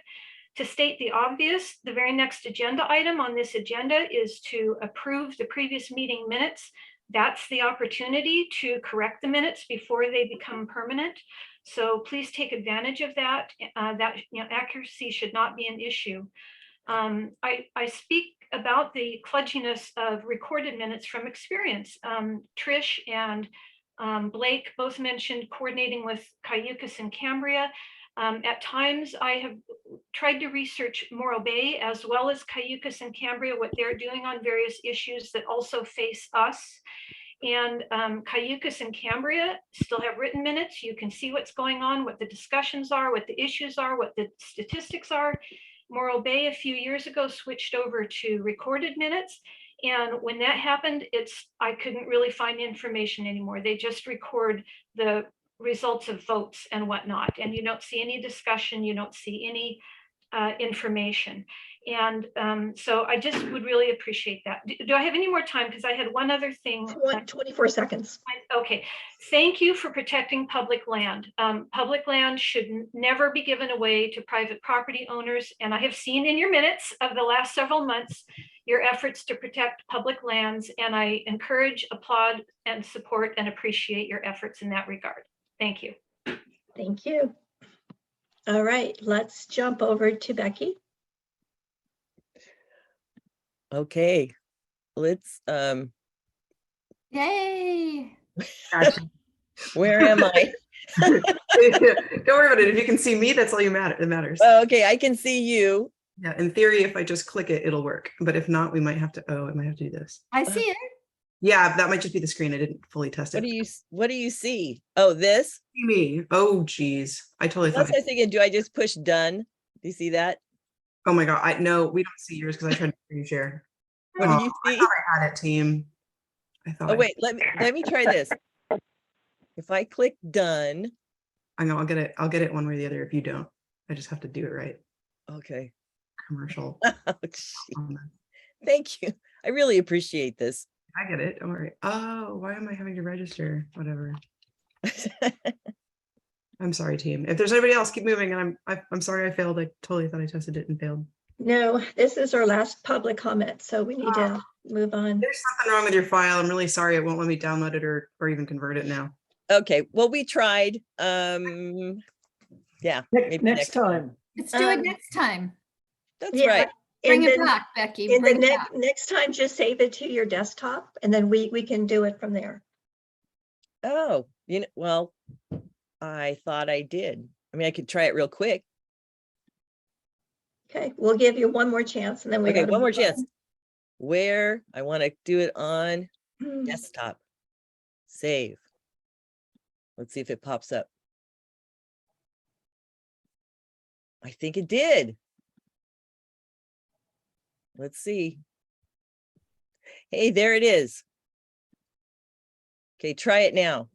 To state the obvious, the very next agenda item on this agenda is to approve the previous meeting minutes. That's the opportunity to correct the minutes before they become permanent. So please take advantage of that. Accuracy should not be an issue. I speak about the kludginess of recorded minutes from experience. Trish and Blake both mentioned coordinating with Cayucas and Cambria. At times, I have tried to research Morro Bay as well as Cayucas and Cambria, what they're doing on various issues that also face us. And Cayucas and Cambria still have written minutes. You can see what's going on, what the discussions are, what the issues are, what the statistics are. Morro Bay a few years ago switched over to recorded minutes. And when that happened, I couldn't really find information anymore. They just record the results of votes and whatnot. And you don't see any discussion, you don't see any information. And so I just would really appreciate that. Do I have any more time? Because I had one other thing. 24 seconds. Okay. Thank you for protecting public land. Public land should never be given away to private property owners. And I have seen in your minutes of the last several months your efforts to protect public lands. And I encourage, applaud, and support and appreciate your efforts in that regard. Thank you. Thank you. All right, let's jump over to Becky. Okay, let's Yay. where am I? Don't worry about it. If you can see me, that's all that matters. Oh, okay, I can see you. Yeah, in theory, if I just click it, it'll work. But if not, we might have to, I might have to do this. I see it. Yeah, that might just be the screen. I didn't fully test it. What do you see? Oh, this? See me. Oh, geez. I totally That's thought. what I was thinking. Do I just push done? Do you see that? Oh my God. No, we don't see yours because I tried to screen share. What do you see? I thought I had it, team. I thought. Oh, wait, let me try this. If I click done. I know I'll get it one way or the other if you don't. I just have to do it right. Okay. Commercial. Oh, thank you. I really appreciate this. I get it. Don't worry. Oh, why am I having to register? Whatever. I'm sorry, team. If there's anybody else, keep moving. And I'm sorry I failed. I totally thought I tested it and failed. No, this is our last public comment, so we need to move on. There's something wrong with your file. I'm really sorry. It won't let me download it or even convert it now. Okay, well, we tried. Yeah, maybe Next time. Let's do it next time. That's right. Bring And it then- back, Becky. And Bring the it back. next time, just save it to your desktop and then we can do it from there. Oh, well, I thought I did. I mean, I could try it real quick. Okay, we'll give you one more chance and then we Okay, gotta one more move on. chance. Where I want to do it on Hmm. desktop. Save. Let's see if it pops up. I think it did. Let's see. Hey, there it is. Okay, try it now.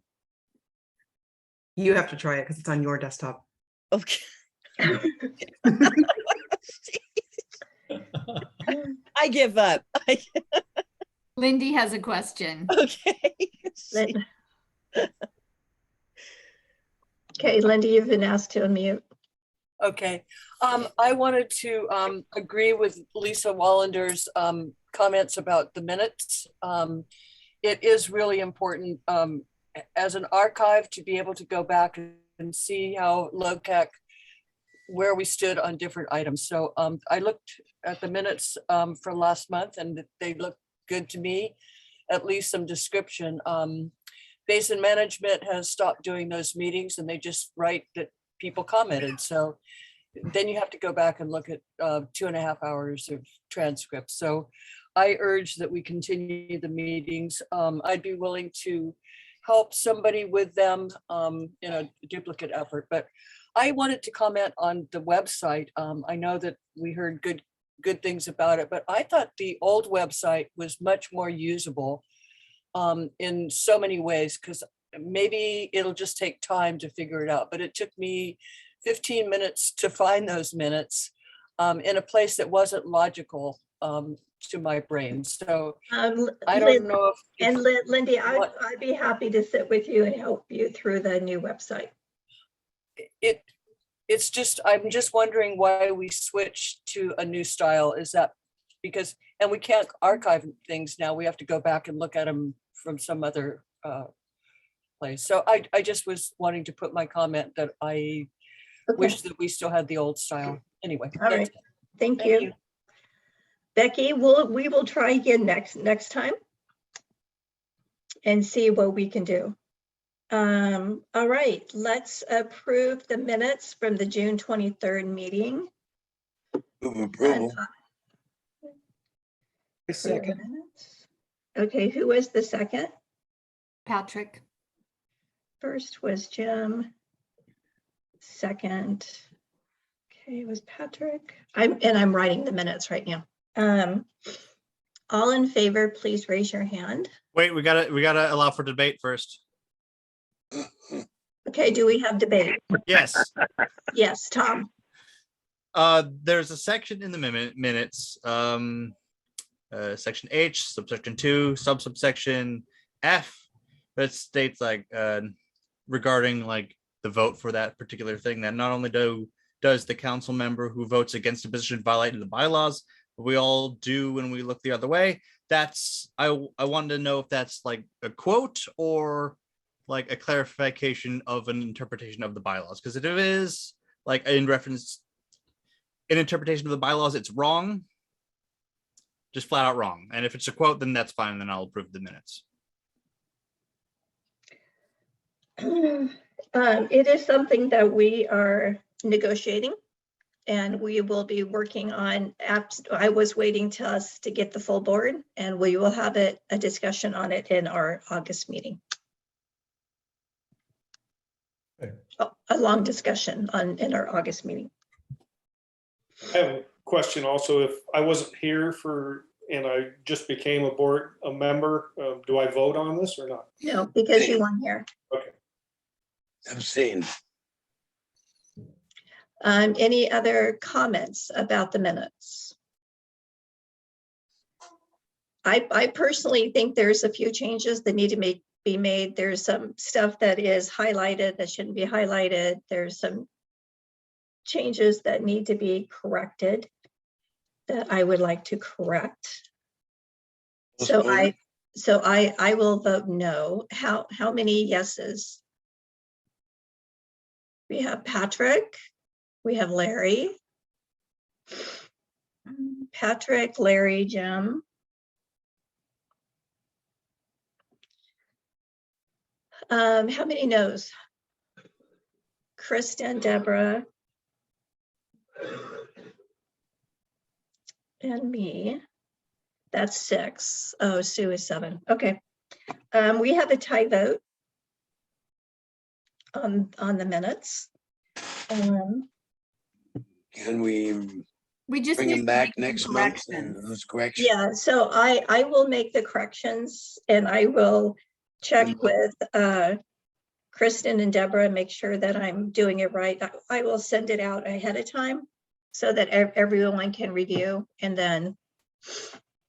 You have to try it because it's on your desktop. Okay. I give up. Lindy has a question. Okay. Okay, Lindy, you've been asked to unmute. Okay, I wanted to agree with Lisa Wallender's comments about the minutes. It is really important as an archive to be able to go back and see how Locac, where we stood on different items. So I looked at the minutes for last month and they look good to me, at least some description. Basin Management has stopped doing those meetings and they just write that people commented. So then you have to go back and look at 2.5 hours of transcripts. So I urge that we continue the meetings. I'd be willing to help somebody with them in a duplicate effort, but I wanted to comment on the website. I know that we heard good things about it, but I thought the old website was much more usable in so many ways, because maybe it'll just take time to figure it out. But it took me 15 minutes to find those minutes in a place that wasn't logical to my brain. So I don't know if. And Lindy, I'd be happy to sit with you and help you through the new website. It's just, I'm just wondering why we switched to a new style. Is that because, and we can't archive things now, we have to go back and look at them from some other place. So I just was wanting to put my comment that I wish that we still had the old style. Anyway. All right, thank you. Becky, we will try again next time and see what we can do. All right, let's approve the minutes from the June 23rd meeting. Move approval. Second. Okay, who was the second? Patrick. First was Jim. Second, okay, it was Patrick. I'm writing the minutes right now. All in favor, please raise your hand. Wait, we gotta allow for debate first. Okay, do we have debate? Yes. Yes, Tom. There's a section in the minutes, section H, subsection 2, subsection F, that states like regarding like the vote for that particular thing, that not only does the council member who votes against a position violate the bylaws, but we all do when we look the other way. That's I wanted to know if that's like a quote or like a clarification of an interpretation of the bylaws, because if it is like in reference in interpretation of the bylaws, it's wrong, just flat out wrong. And if it's a quote, then that's fine, then I'll approve the minutes. It is something that we are negotiating and we will be working on. I was waiting to us to get the full board, and we will have a discussion on it in our August meeting. A long discussion in our August meeting. I have a question also. If I wasn't here and I just became a member, do I vote on this or not? No, because you weren't here. Okay. Abstain. Any other comments about the minutes? I personally think there's a few changes that need to be made. There's some stuff that is highlighted that shouldn't be highlighted. There's some changes that need to be corrected that I would like to correct. So I will vote no. How many yeses We have Patrick. We have Larry. Patrick, Larry, Jim. How many no's? Kristen, Deborah, and me. That's 6. Oh, Sue is 7. Okay. We have a tie vote on the minutes. Can we just bring need them to back make some next month? corrections. Those corrections? Yeah, so I will make the corrections and I will check with Kristen and Deborah, make sure that I'm doing it right. I will send it out ahead of time so that everyone can review, and then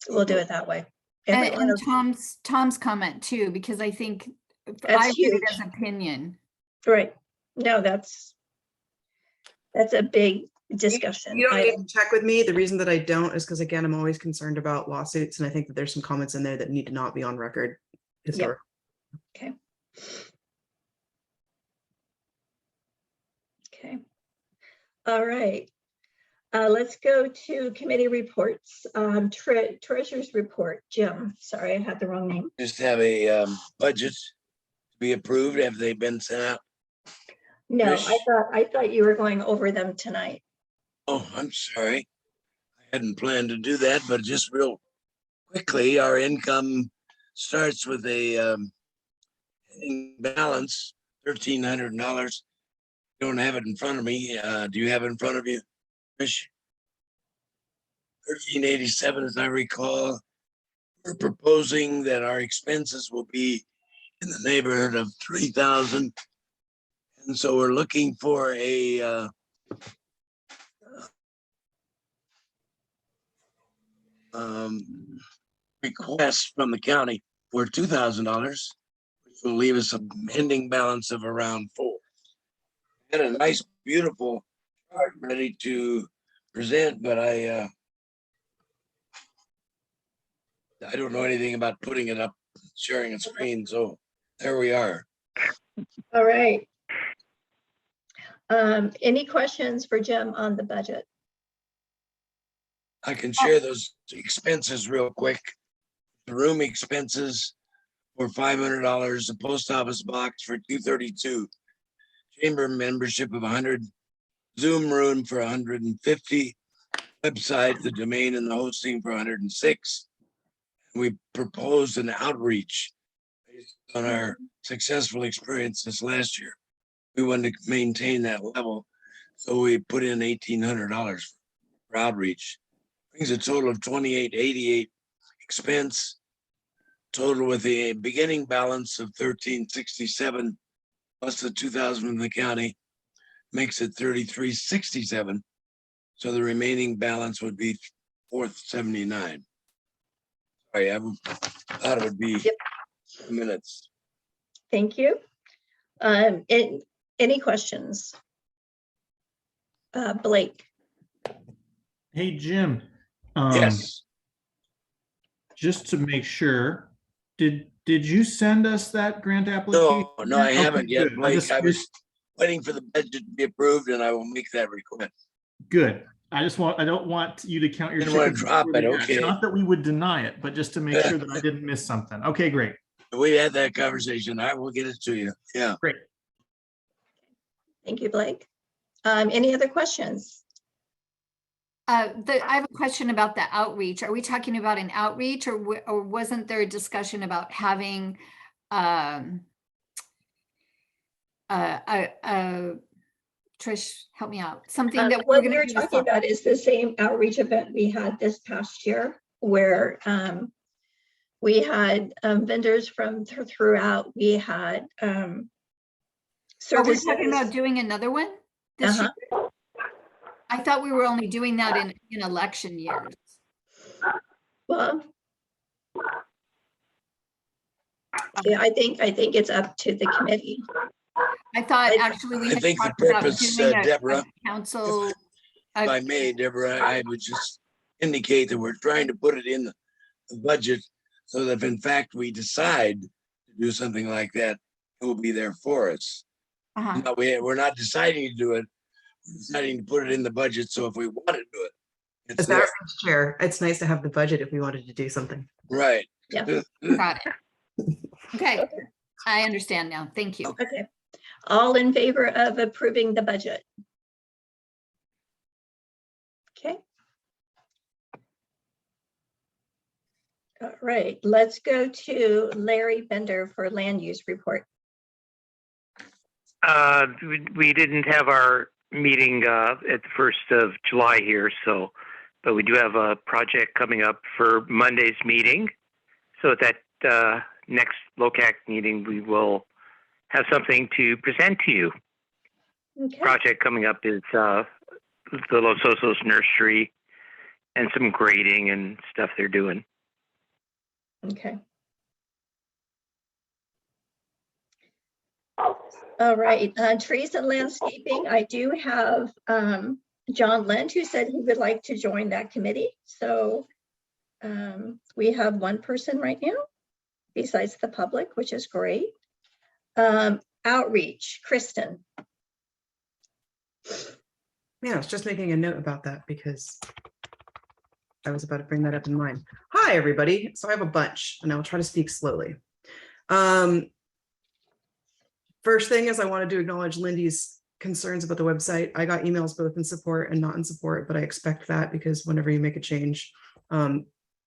we'll do it that way. And Tom's comment too, because I think I read it as opinion. Right. No, that's a big discussion. You don't need to check with me. The reason that I don't is because, again, I'm always concerned about lawsuits, and I think that there's some comments in there that need to not be on record. Yep. Okay. Okay. All right. Let's go to committee reports. Treasurer's report. Jim, sorry, I had the wrong name. Just have a budget to be approved. Have they been sent out? No, Trish? I thought you were going over them tonight. Oh, I'm sorry. I hadn't planned to do that, but just real quickly, our income starts with a balance, $1,300. Don't have it in front of me. Do you have it in front of you, Trish? 1387, as I recall. We're proposing that our expenses will be in the neighborhood of 3,000. And so we're looking for a request from the county for $2,000, which will leave us an ending balance of around 4. Got a nice, beautiful chart ready to present, but I don't know anything about putting it up, sharing a screen. So there we are. All right. Any questions for Jim on the budget? I can share those expenses real quick. The room expenses for $500, the post office box for $232, chamber membership of $100, Zoom room for $150, website, the domain and the hosting for $106. We proposed an outreach based on our successful experiences last year. We wanted to maintain that level, so we put in $1,800 for outreach. Brings a total of $2,888 expense, total with a beginning balance of $1,367 plus the $2,000 from the county makes it $3,367. So the remaining balance would be $479. Sorry, I thought it would be minutes. Thank you. Any questions? Blake. Hey, Jim. Yes. Just to make sure, did you send us that grant application? No, I haven't yet, good. Blake. I was waiting for the budget to be approved, and I will make that request. Good. I don't want you to count your Didn't want to chickens drop before it, they hatch. okay. Not that we would deny it, but just to make sure that I didn't miss something. Okay, great. We had that conversation. I will get it to you. Yeah. Great. Thank you, Blake. Any other questions? I have a question about the outreach. Are we talking about an outreach, or wasn't there a discussion about having Trish, help me out. Something that what we're talking about is the same outreach event we had this past year, where we had vendors from throughout. We had services. Are we talking about doing another one this year? I thought we were only doing that in election years. Well, yeah, I think it's up to the committee. I thought actually we I had think the talked about purpose, doing Deborah, a council. if I may, Deborah, I would just indicate that we're trying to put it in the budget so that if in fact we decide to do something like that, it will be there for us. No, we're not deciding to do it. We're deciding to put it in the budget. So if we want to do it, it's As that there. chair, it's nice to have the budget if we wanted to do something. Right. Yeah. Got it. Okay, I understand now. Thank you. Okay. All in favor of approving the budget? Okay. All right, let's go to Larry Bender for land use report. We didn't have our meeting at the 1st of July here, but we do have a project coming up for Monday's meeting. So at that next Locac meeting, we will have something to present to you. Okay. Project coming up is the Los Osos Nursery and some grading and stuff they're doing. Okay. All right, trees and landscaping. I do have John Lind, who said he would like to join that committee. So we have one person right now besides the public, which is great. Outreach, Kristen. Yeah, I was just making a note about that because I was about to bring that up in mind. Hi, everybody. So I have a bunch and I'll try to speak slowly. First thing is I wanted to acknowledge Lindy's concerns about the website. I got emails both in support and not in support, but I expect that because whenever you make a change,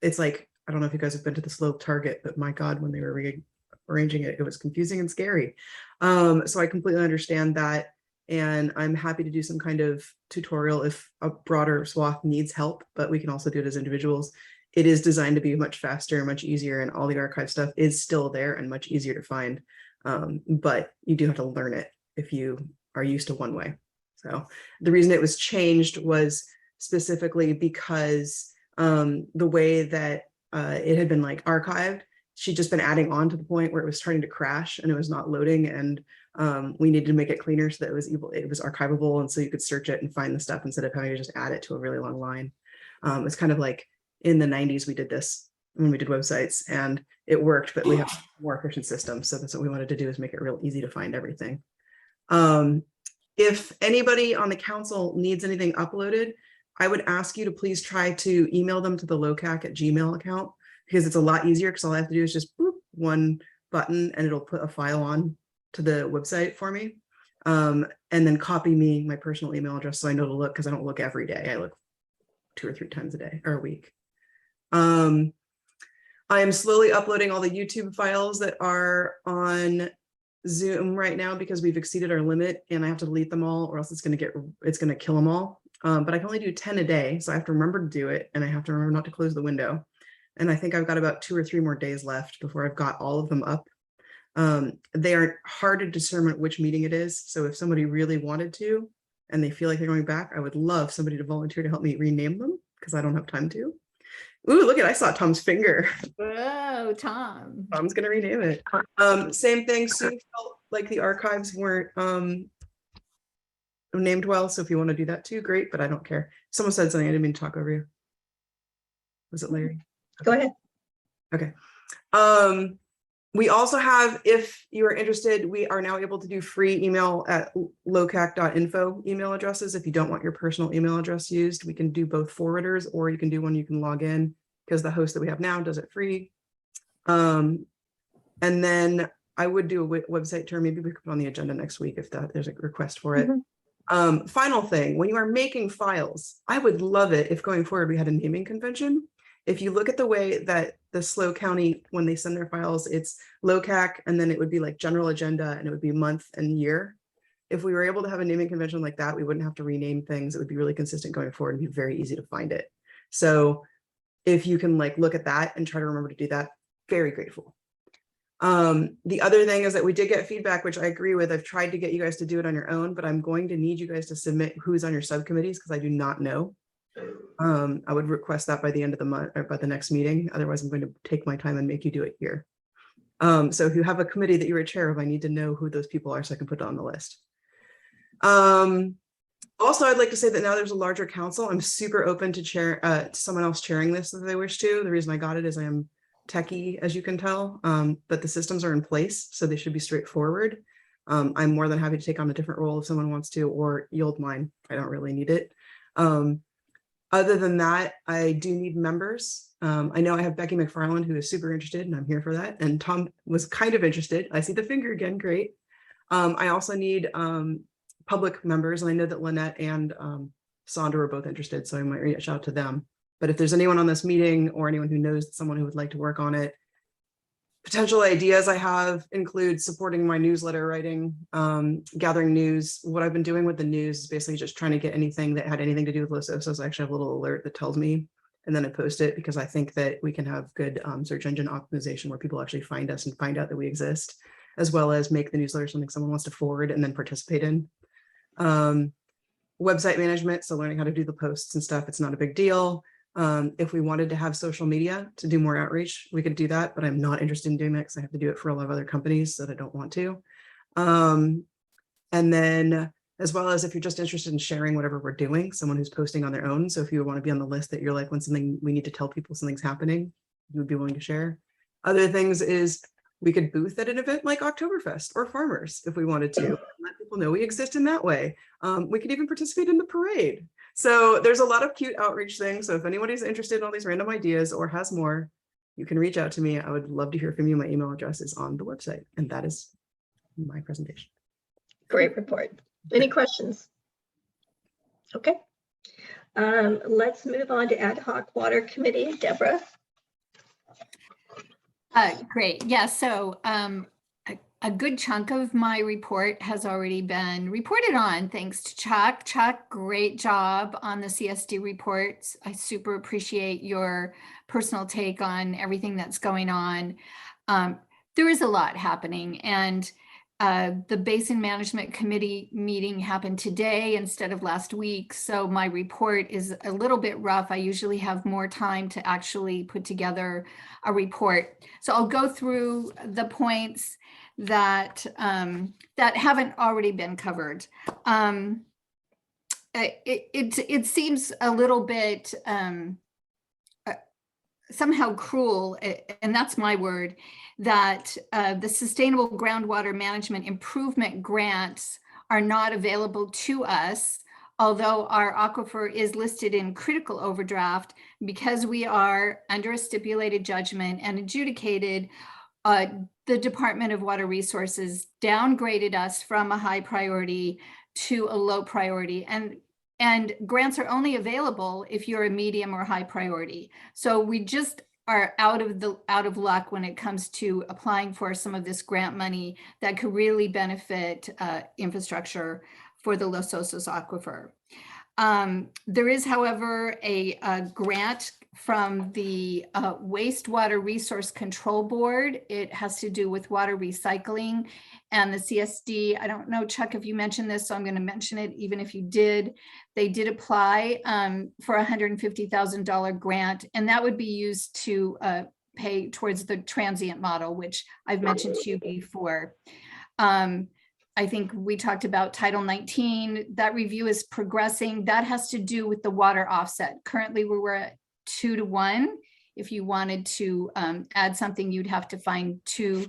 it's like, I don't know if you guys have been to the Slope Target, but my God, when they were rearranging it, it was confusing and scary. So I completely understand that. And I'm happy to do some kind of tutorial if a broader swath needs help, but we can also do it as individuals. It is designed to be much faster, much easier, and all the archive stuff is still there and much easier to find. But you do have to learn it if you are used to one way. So the reason it was changed was specifically because the way that it had been like archived, she'd just been adding on to the point where it was starting to crash and it was not loading, and we needed to make it cleaner so that it was archivable, and so you could search it and find the stuff instead of having to just add it to a really long line. It's kind of like in the 90s we did this when we did websites and it worked, but we have a more efficient system. So that's what we wanted to do, is make it real easy to find everything. If anybody on the council needs anything uploaded, I would ask you to please try to email them to the locac@gmail account, because it's a lot easier, because all I have to do is just boop one button and it'll put a file on to the website for me. And then copy me my personal email address so I know to look, because I don't look every day. I look 2 or 3 times a day or a week. I am slowly uploading all the YouTube files that are on Zoom right now because we've exceeded our limit and I have to delete them all, or else it's going to kill them all. But I can only do 10 a day, so I have to remember to do it, and I have to remember not to close the window. And I think I've got about 2 or 3 more days left before I've got all of them up. They are hard to determine which meeting it is. So if somebody really wanted to, and they feel like they're going back, I would love somebody to volunteer to help me rename them, because I don't have time to. Ooh, look at, I saw Tom's finger. Whoa, Tom. Tom's gonna rename it. Same thing, Sue felt like the archives weren't named well, so if you want to do that too, great, but I don't care. Someone said something, I didn't mean to talk over you. Was it Larry? Go ahead. Okay. We also have, if you are interested, we are now able to do free email at locac.info email addresses. If you don't want your personal email address used, we can do both forwarders, or you can do one you can log in, because the host that we have now does it free. And then I would do a website tour. Maybe we could put on the agenda next week if there's a request for it. Final thing, when you are making files, I would love it if going forward we had a naming convention. If you look at the way that the SLO County, when they send their files, it's Locac, and then it would be like general agenda, and it would be month and year. If we were able to have a naming convention like that, we wouldn't have to rename things. It would be really consistent going forward and be very easy to find it. So if you can like look at that and try to remember to do that, very grateful. The other thing is that we did get feedback, which I agree with. I've tried to get you guys to do it on your own, but I'm going to need you guys to submit who's on your subcommittees, because I do not know. I would request that by the end of the month or by the next meeting. Otherwise, I'm going to take my time and make you do it here. So if you have a committee that you're a chair of, I need to know who those people are so I can put it on the list. Also, I'd like to say that now there's a larger council. I'm super open to someone else chairing this if they wish to. The reason I got it is I am techie, as you can tell, but the systems are in place, so they should be straightforward. I'm more than happy to take on a different role if someone wants to, or yield mine. I don't really need it. Other than that, I do need members. I know I have Becky McFarland, who is super interested, and I'm here for that. And Tom was kind of interested. I see the finger again, great. I also need public members, and I know that Lynette and Sandra are both interested, so I might reach out to them. But if there's anyone on this meeting or anyone who knows someone who would like to work on it, potential ideas I have include supporting my newsletter writing, gathering news. What I've been doing with the news is basically just trying to get anything that had anything to do with Los Osos. I actually have a little alert that tells me, and then I post it because I think that we can have good search engine optimization where people actually find us and find out that we exist, as well as make the newsletter something someone wants to forward and then participate in. Website management, so learning how to do the posts and stuff, it's not a big deal. If we wanted to have social media to do more outreach, we could do that, but I'm not interested in doing that because I have to do it for a lot of other companies that I don't want to. And then as well as if you're just interested in sharing whatever we're doing, someone who's posting on their own. So if you want to be on the list that you're like, when something, we need to tell people something's happening, you would be willing to share. Other things is we could booth at an event like Oktoberfest or Farmers if we wanted to. Let people know we exist in that way. We could even participate in the parade. So there's a lot of cute outreach things. So if anybody's interested in all these random ideas or has more, you can reach out to me. I would love to hear from you. My email address is on the website, and that is my presentation. Great report. Any questions? Okay. Let's move on to Ad Hoc Water Committee. Deborah. Great. Yeah, so a good chunk of my report has already been reported on, thanks to Chuck. Chuck, great job on the CSD reports. I super appreciate your personal take on everything that's going on. There is a lot happening, and the Basin Management Committee meeting happened today instead of last week, so my report is a little bit rough. I usually have more time to actually put together a report. So I'll go through the points that that haven't already been covered. It seems a little bit somehow cruel, and that's my word, that the Sustainable Groundwater Management Improvement grants are not available to us, although our aquifer is listed in critical overdraft, because we are under a stipulated judgment and adjudicated. The Department of Water Resources downgraded us from a high priority to a low priority, and grants are only available if you're a medium or high priority. So we just are out of luck when it comes to applying for some of this grant money that could really benefit infrastructure for the Los Osos aquifer. There is, however, a grant from the Wastewater Resource Control Board. It has to do with water recycling and the CSD. I don't know, Chuck, if you mentioned this, so I'm going to mention it even if you did. They did apply for a $150,000 grant, and that would be used to pay towards the transient model, which I've mentioned to you before. I think we talked about Title 19. That review is progressing. That has to do with the water offset. Currently, we were at 2 to 1. If you wanted to add something, you'd have to find two.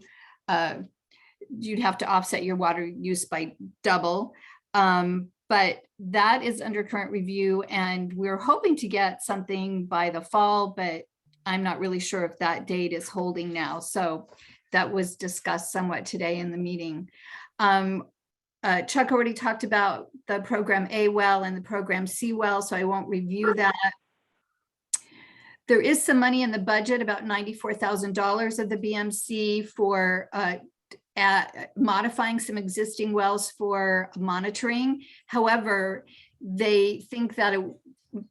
You'd have to offset your water use by double. But that is under current review, and we're hoping to get something by the fall, but I'm not really sure if that date is holding now. So that was discussed somewhat today in the meeting. Chuck already talked about the program A-Well and the program C-Well, so I won't review that. There is some money in the budget, about $94,000 of the BMC for modifying some existing wells for monitoring. However, they think that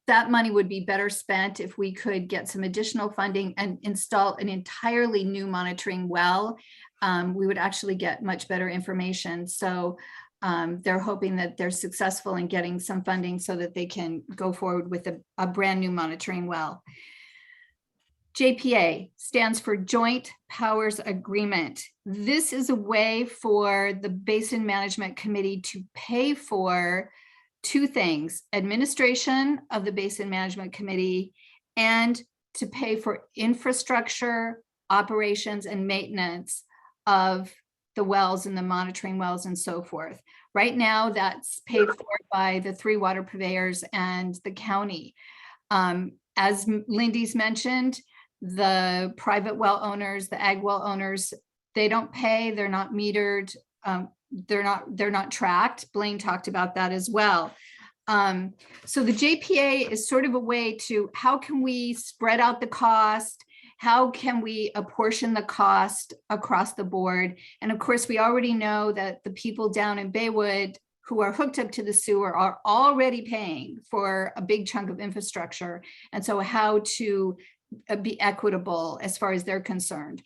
that money would be better spent if we could get some additional funding and install an entirely new monitoring well. We would actually get much better information. So they're hoping that they're successful in getting some funding so that they can go forward with a brand new monitoring well. JPA stands for Joint Powers Agreement. This is a way for the Basin Management Committee to pay for two things: administration of the Basin Management Committee and to pay for infrastructure, operations, and maintenance of the wells and the monitoring wells and so forth. Right now, that's paid for by the 3 water purveyors and the county. As Lindy's mentioned, the private well owners, the ag well owners, they don't pay, they're not metered, they're not tracked. Blaine talked about that as well. So the JPA is sort of a way to, how can we spread out the cost? How can we apportion the cost across the board? And of course, we already know that the people down in Baywood who are hooked up to the sewer are already paying for a big chunk of infrastructure. And so how to be equitable as far as they're concerned.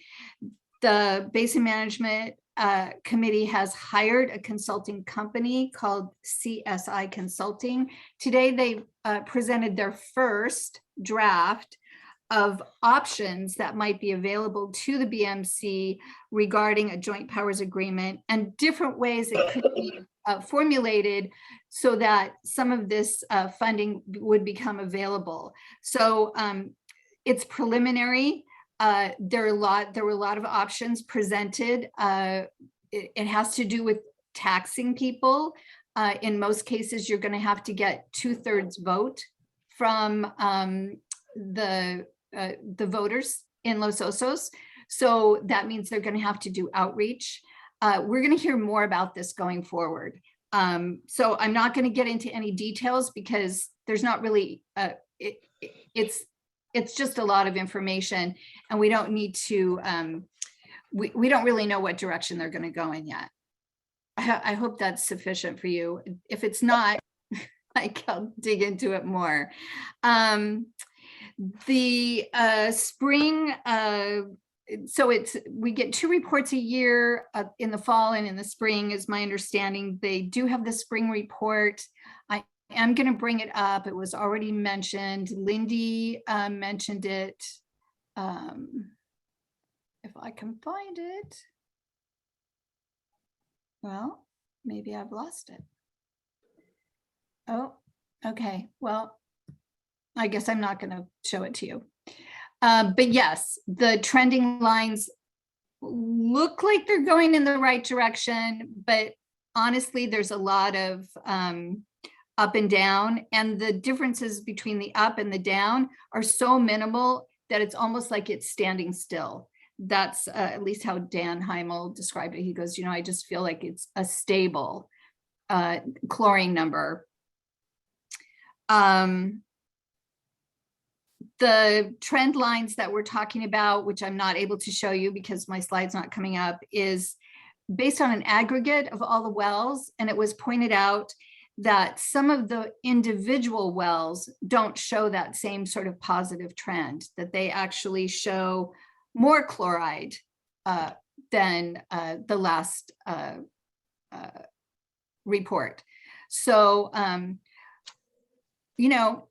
The Basin Management Committee has hired a consulting company called CSI Consulting. Today, they presented their first draft of options that might be available to the BMC regarding a joint powers agreement and different ways it could be formulated so that some of this funding would become available. So it's preliminary. There were a lot of options presented. It has to do with taxing people. In most cases, you're going to have to get 2/3 vote from the voters in Los Osos. So that means they're going to have to do outreach. We're going to hear more about this going forward. So I'm not going to get into any details because there's not really, it's just a lot of information and we don't need to, we don't really know what direction they're going to go in yet. I hope that's sufficient for you. If it's not, I'll dig into it more. The spring, so we get 2 reports a year in the fall and in the spring is my understanding. They do have the spring report. I am going to bring it up. It was already mentioned. Lindy mentioned it. If I can find it. Well, maybe I've lost it. Oh, okay. Well, I guess I'm not going to show it to you. But yes, the trending lines look like they're going in the right direction, but honestly, there's a lot of up and down, and the differences between the up and the down are so minimal that it's almost like it's standing still. That's at least how Dan Heimel described it. He goes, you know, I just feel like it's a stable chlorine number. The trend lines that we're talking about, which I'm not able to show you because my slide's not coming up, is based on an aggregate of all the wells. And it was pointed out that some of the individual wells don't show that same sort of positive trend, that they actually show more chloride than the last report. So, you know,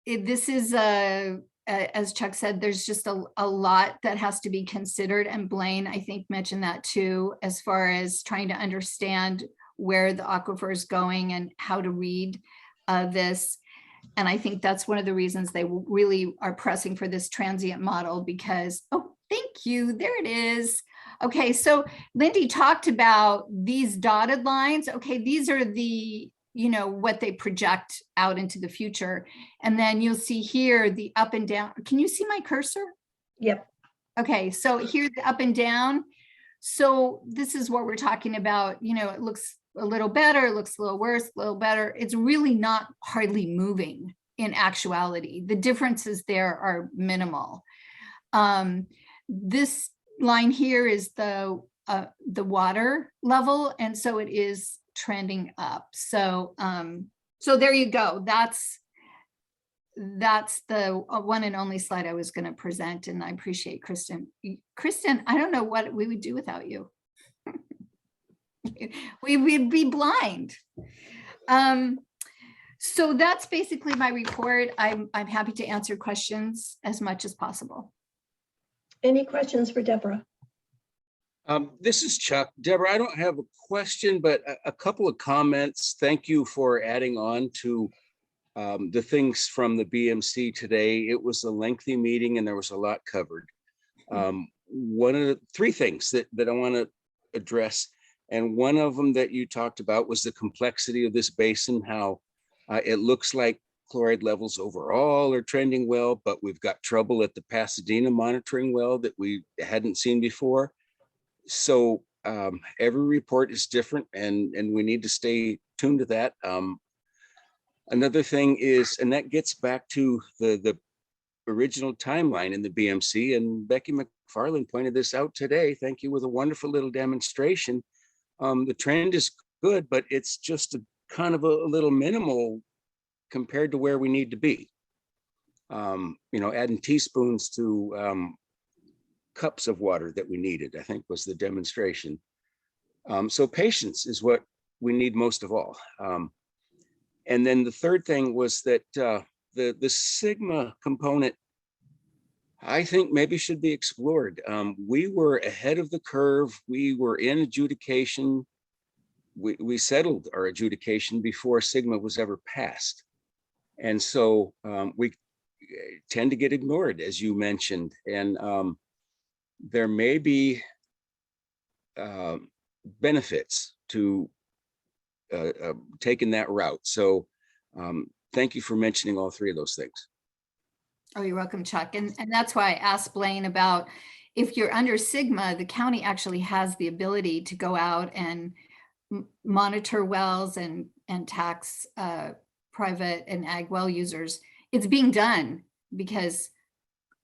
this is as Chuck said, there's just a lot that has to be considered, and Blaine, I think, mentioned that too, as far as trying to understand where the aquifer is going and how to read this. And I think that's one of the reasons they really are pressing for this transient model, because, oh, thank you, there it is. Okay, so Lindy talked about these dotted lines. Okay, these are the, you know, what they project out into the future. And then you'll see here the up and down. Can you see my cursor? Yep. Okay, so here's the up and down. So this is what we're talking about. You know, it looks a little better, it looks a little worse, a little better. It's really not hardly moving in actuality. The differences there are minimal. This line here is the water level, and so it is trending up. So so there you go. That's the one and only slide I was going to present, and I appreciate Kristen. Kristen, I don't know what we would do without you. We would be blind. So that's basically my report. I'm happy to answer questions as much as possible. Any questions for Deborah? This is Chuck. Deborah, I don't have a question, but a couple of comments. Thank you for adding on to the things from the BMC today. It was a lengthy meeting and there was a lot covered. One of the 3 things that I want to address. And one of them that you talked about was the complexity of this basin, how it looks like chloride levels overall are trending well, but we've got trouble at the Pasadena monitoring well that we hadn't seen before. So every report is different, and we need to stay tuned to that. Another thing is, and that gets back to the original timeline in the BMC, and Becky McFarland pointed this out today. Thank you, with a wonderful little demonstration. The trend is good, but it's just a kind of a little minimal compared to where we need to be. Adding teaspoons to cups of water that we needed, I think, was the demonstration. So patience is what we need most of all. And then the third thing was that the Sigma component, I think maybe should be explored. We were ahead of the curve. We were in adjudication. We settled our adjudication before Sigma was ever passed. And so we tend to get ignored, as you mentioned. And there may be benefits to taking that route. So thank you for mentioning all three of those things. Oh, you're welcome, Chuck. And that's why I asked Blaine about, if you're under Sigma, the county actually has the ability to go out and monitor wells and tax private and ag well users. It's being done because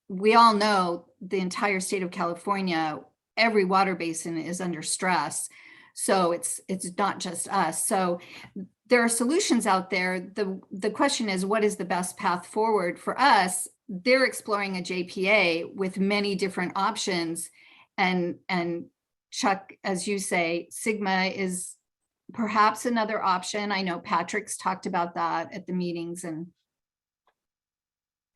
we all know the entire state of California, every water basin is under stress. So it's not just us. So there are solutions out there. The question is, what is the best path forward for us? They're exploring a JPA with many different options. And Chuck, as you say, Sigma is perhaps another option. I know Patrick's talked about that at the meetings. And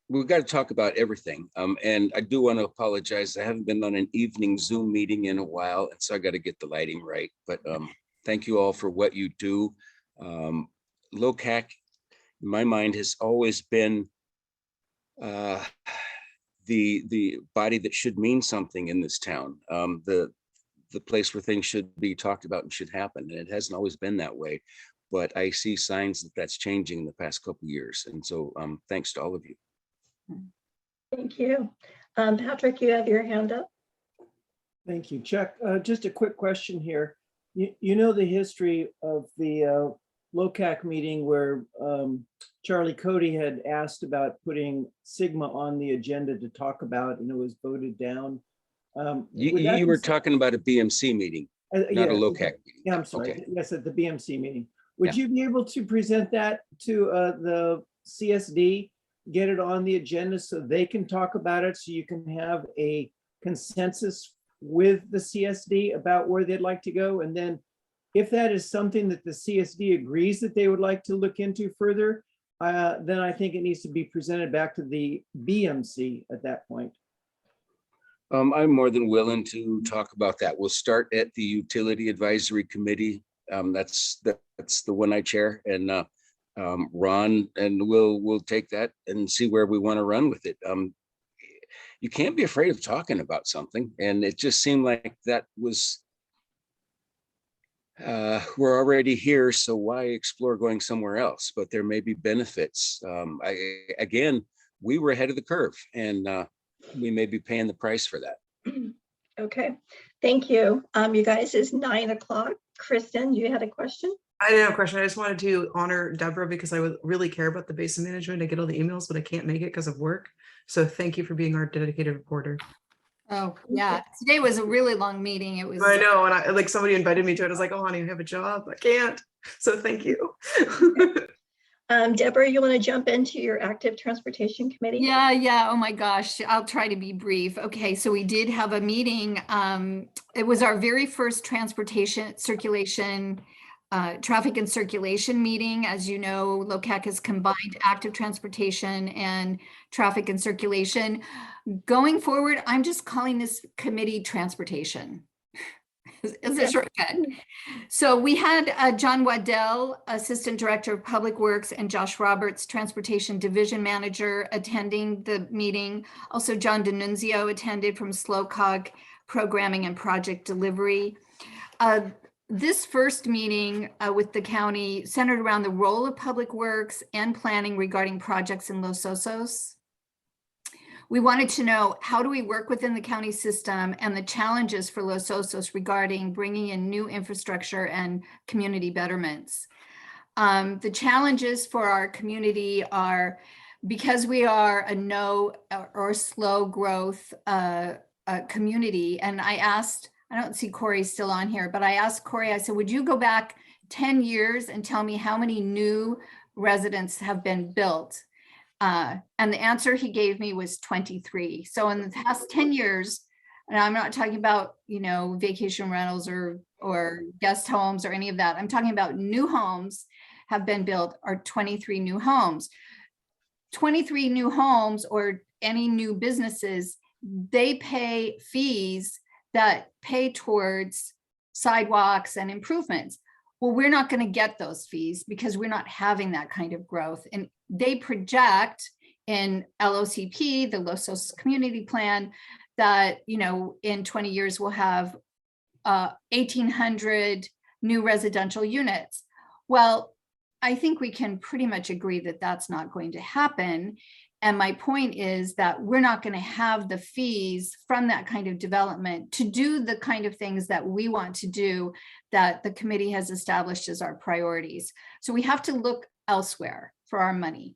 we've got to talk about everything. And I do want to apologize. I haven't been on an evening Zoom meeting in a while, and so I got to get the lighting right. But thank you all for what you do. Locac, in my mind, has always been the body that should mean something in this town. The place where things should be talked about and should happen. And it hasn't always been that way, but I see signs that that's changing in the past couple of years. And so thanks to all of you. Thank you. Patrick, you have your hand up. Thank you, Chuck. Just a quick question here. You know the history of the Locac meeting where Charlie Cody had asked about putting Sigma on the agenda to talk about, and it was voted down. You were talking about a BMC meeting, not yeah, a Locac meeting. Yeah, I'm sorry. Okay. Yes, at the BMC meeting. Would Yeah. you be able to present that to the CSD, get it on the agenda so they can talk about it, so you can have a consensus with the CSD about where they'd like to go? And then if that is something that the CSD agrees that they would like to look into further, then I think it needs to be presented back to the BMC at that point. I'm more than willing to talk about that. We'll start at the Utility Advisory Committee. That's the one I chair, and Ron, and we'll take that and see where we want to run with it. You can't be afraid of talking about something, and it just seemed like that was we're already here, so why explore going somewhere else? But there may be benefits. Again, we were ahead of the curve, and we may be paying the price for that. Okay, thank you. You guys, it's 9 o'clock. Kristen, you had a question? I didn't have a question. I just wanted to honor Deborah because I would really care about the basin management. I get all the emails, but I can't make it because of work. So thank you for being our dedicated reporter. oh yeah, today was a really long meeting. It was. I know, and I like somebody invited me to it. I was like, oh honey, I have a job. I can't. So thank you. Deborah, you want to jump into your active transportation committee? Yeah. Oh my gosh, I'll try to be brief. Okay, so we did have a meeting. It was our very first transportation circulation, traffic and circulation meeting. As you know, Locac has combined active transportation and traffic and circulation. Going forward, I'm just calling this committee transportation. Is a shortcut. So we had John Waddell, Assistant Director of Public Works, and Josh Roberts, Transportation Division Manager, attending the meeting. Also, John D'Annunzio attended from Locac Programming and Project Delivery. This first meeting with the county centered around the role of public works and planning regarding projects in Los Osos. We wanted to know, how do we work within the county system and the challenges for Los Osos regarding bringing in new infrastructure and community betterments. The challenges for our community are, because we are a no or slow growth community, and I don't see Corey still on here, but I asked Corey, I said, would you go back 10 years and tell me how many new residents have been built? And the answer he gave me was 23. So in the past 10 years, and I'm not talking about, vacation rentals or guest homes or any of that. I'm talking about new homes have been built, or 23 new homes. 23 new homes or any new businesses, they pay fees that pay towards sidewalks and improvements. Well, we're not going to get those fees because we're not having that kind of growth. And they project in LOCP, the Los Osos Community Plan, that, in 20 years, we'll have 1,800 new residential units. Well, I think we can pretty much agree that that's not going to happen. And my point is that we're not going to have the fees from that kind of development to do the kind of things that we want to do, that the committee has established as our priorities. So we have to look elsewhere for our money.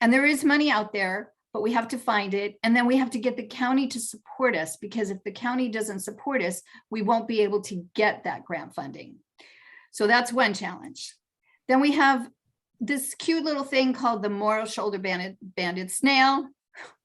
And there is money out there, but we have to find it. And then we have to get the county to support us, because if the county doesn't support us, we won't be able to get that grant funding. So that's one challenge. Then we have this cute little thing called the Moral Shoulder Banded Snail,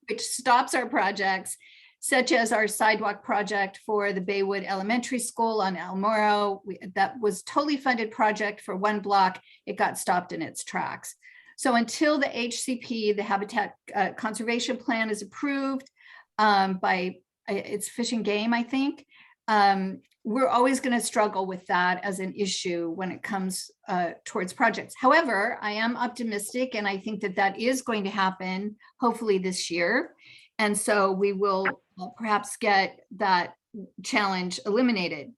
which stops our projects, such as our sidewalk project for the Baywood Elementary School on El Moro. That was totally funded project for one block. It got stopped in its tracks. So until the HCP, the Habitat Conservation Plan, is approved by it's Fish and Game, I think, we're always going to struggle with that as an issue when it comes towards projects. However, I am optimistic, and I think that that is going to happen hopefully this year. And so we will perhaps get that challenge eliminated.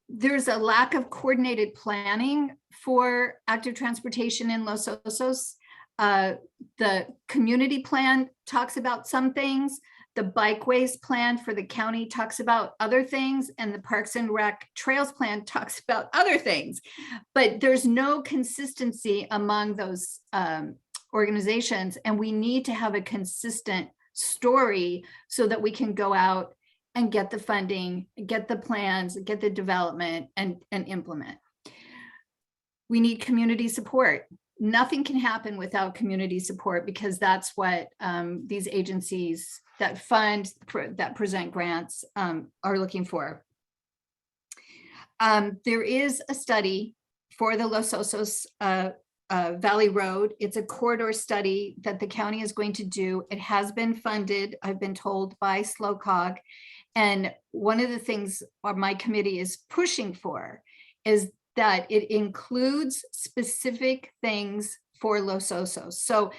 There's a lack of coordinated planning for active transportation in Los Osos. The community plan talks about some things. The bikeways plan for the county talks about other things, and the Parks and Rec Trails plan talks about other things. But there's no consistency among those organizations, and we need to have a consistent story so that we can go out and get the funding, get the plans, get the development, and implement. We need community support. Nothing can happen without community support, because that's what these agencies that fund, that present grants are looking for. There is a study for the Los Osos Valley Road. It's a corridor study that the county is going to do. It has been funded, I've been told, by Locac. And one of the things my committee is pushing for is that it includes specific things for Los Osos. So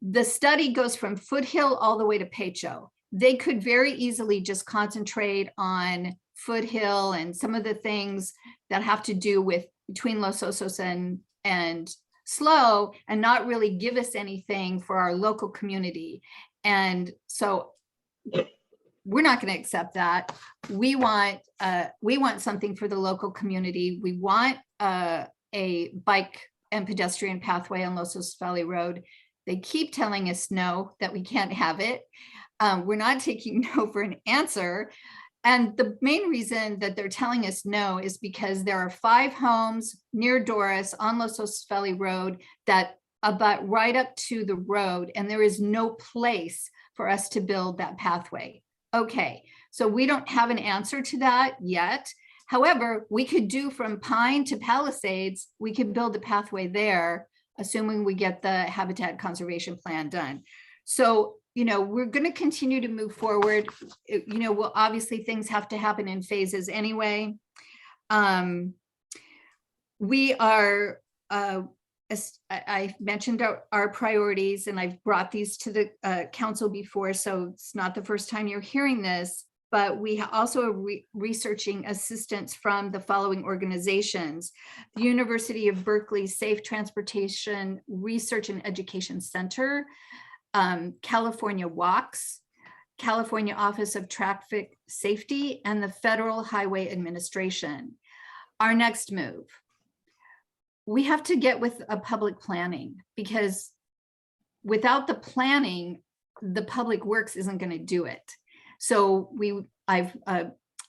the study goes from Foothill all the way to Pecho. They could very easily just concentrate on Foothill and some of the things that have to do with between Los Osos and SLO, and not really give us anything for our local community. And so we're not going to accept that. We want something for the local community. We want a bike and pedestrian pathway on Los Osos Valley Road. They keep telling us no, that we can't have it. We're not taking no for an answer. And the main reason that they're telling us no is because there are 5 homes near Doris on Los Osos Valley Road that abut right up to the road, and there is no place for us to build that pathway. Okay, so we don't have an answer to that yet. However, we could do from Pine to Palisades, we could build a pathway there, assuming we get the Habitat Conservation Plan done. So, we're going to continue to move forward. Well, obviously things have to happen in phases anyway. We are, I mentioned our priorities, and I've brought these to the council before, so it's not the first time you're hearing this. but we also are researching assistance from the following organizations: the University of Berkeley Safe Transportation Research and Education Center, California Walks, California Office of Traffic Safety, and the Federal Highway Administration. Our next move, we have to get with a public planning, because without the planning, the public works isn't going to do it. So I've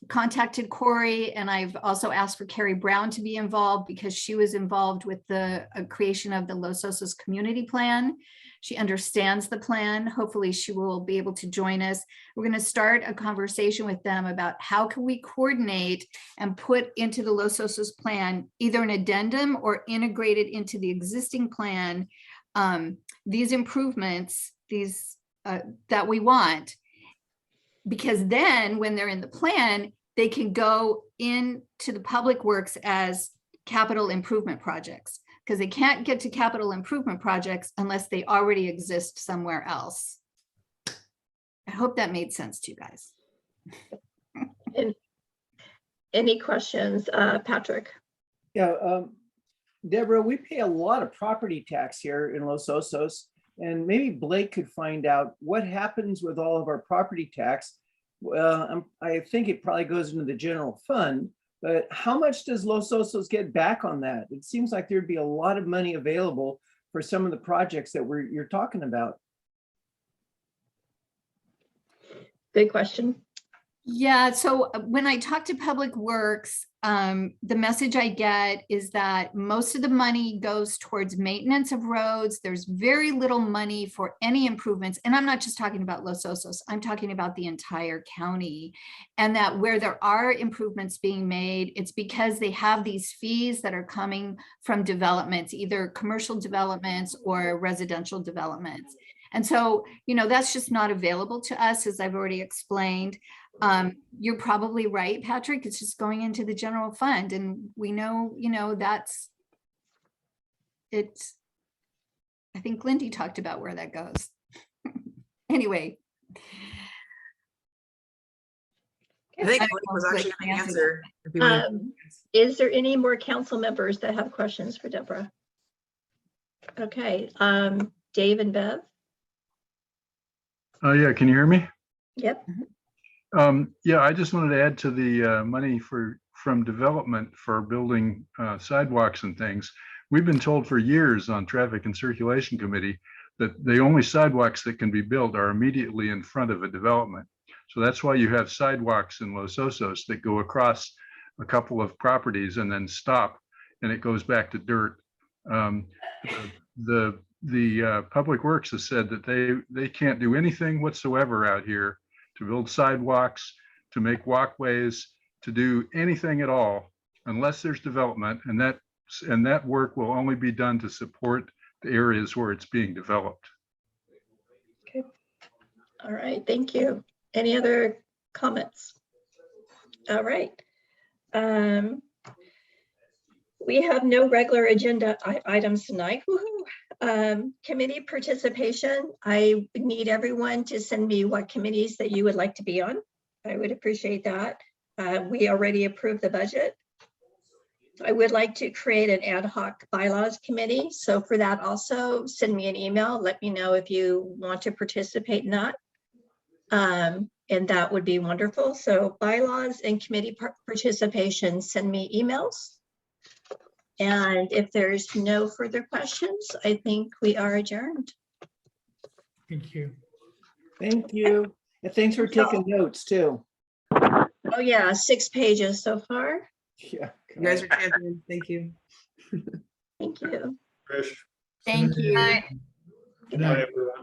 contacted Corey, and I've also asked for Carrie Brown to be involved, because she was involved with the creation of the Los Osos Community Plan. She understands the plan. Hopefully she will be able to join us. We're going to start a conversation with them about how can we coordinate and put into the Los Osos plan either an addendum or integrated into the existing plan, these improvements, that we want. Because then when they're in the plan, they can go into the public works as capital improvement projects, because they can't get to capital improvement projects unless they already exist somewhere else. I hope that made sense to you guys. And any questions, Patrick? Yeah, Deborah, we pay a lot of property tax here in Los Osos, and maybe Blake could find out what happens with all of our property tax. I think it probably goes into the general fund, but how much does Los Osos get back on that? It seems like there'd be a lot of money available for some of the projects that you're talking about. Good question. Yeah, so when I talk to Public Works, the message I get is that most of the money goes towards maintenance of roads. There's very little money for any improvements. And I'm not just talking about Los Osos, I'm talking about the entire county. And that where there are improvements being made, it's because they have these fees that are coming from developments, either commercial developments or residential developments. And so, that's just not available to us, as I've already explained. You're probably right, Patrick. It's just going into the general fund, and we know, that's it's. I think Lindy talked about where that goes. Anyway. I think Blake was actually going to answer. If you wanted. Is there any more council members that have questions for Deborah? Okay, Dave and Bev? Yeah, can you hear me? Yep. Yeah, I just wanted to add to the money from development for building sidewalks and things. We've been told for years on Traffic and Circulation Committee that the only sidewalks that can be built are immediately in front of a development. So that's why you have sidewalks in Los Osos that go across a couple of properties and then stop, and it goes back to dirt. The Public Works has said that they can't do anything whatsoever out here to build sidewalks, to make walkways, to do anything at all unless there's development, and that work will only be done to support the areas where it's being developed. Okay. All right, thank you. Any other comments? All right. We have no regular agenda items tonight. Woohoo! Committee participation. I need everyone to send me what committees that you would like to be on. I would appreciate that. We already approved the budget. I would like to create an ad hoc bylaws committee. So for that also, send me an email. Let me know if you want to participate in that. And that would be wonderful. So bylaws and committee participation, send me emails. And if there's no further questions, I think we are adjourned. Thank you. Thank you. And thanks for taking notes too. Oh yeah, 6 pages so far. Yeah. You guys are champions. Thank you. Thank you. Trish. Thank you. Good night. Good night, everyone.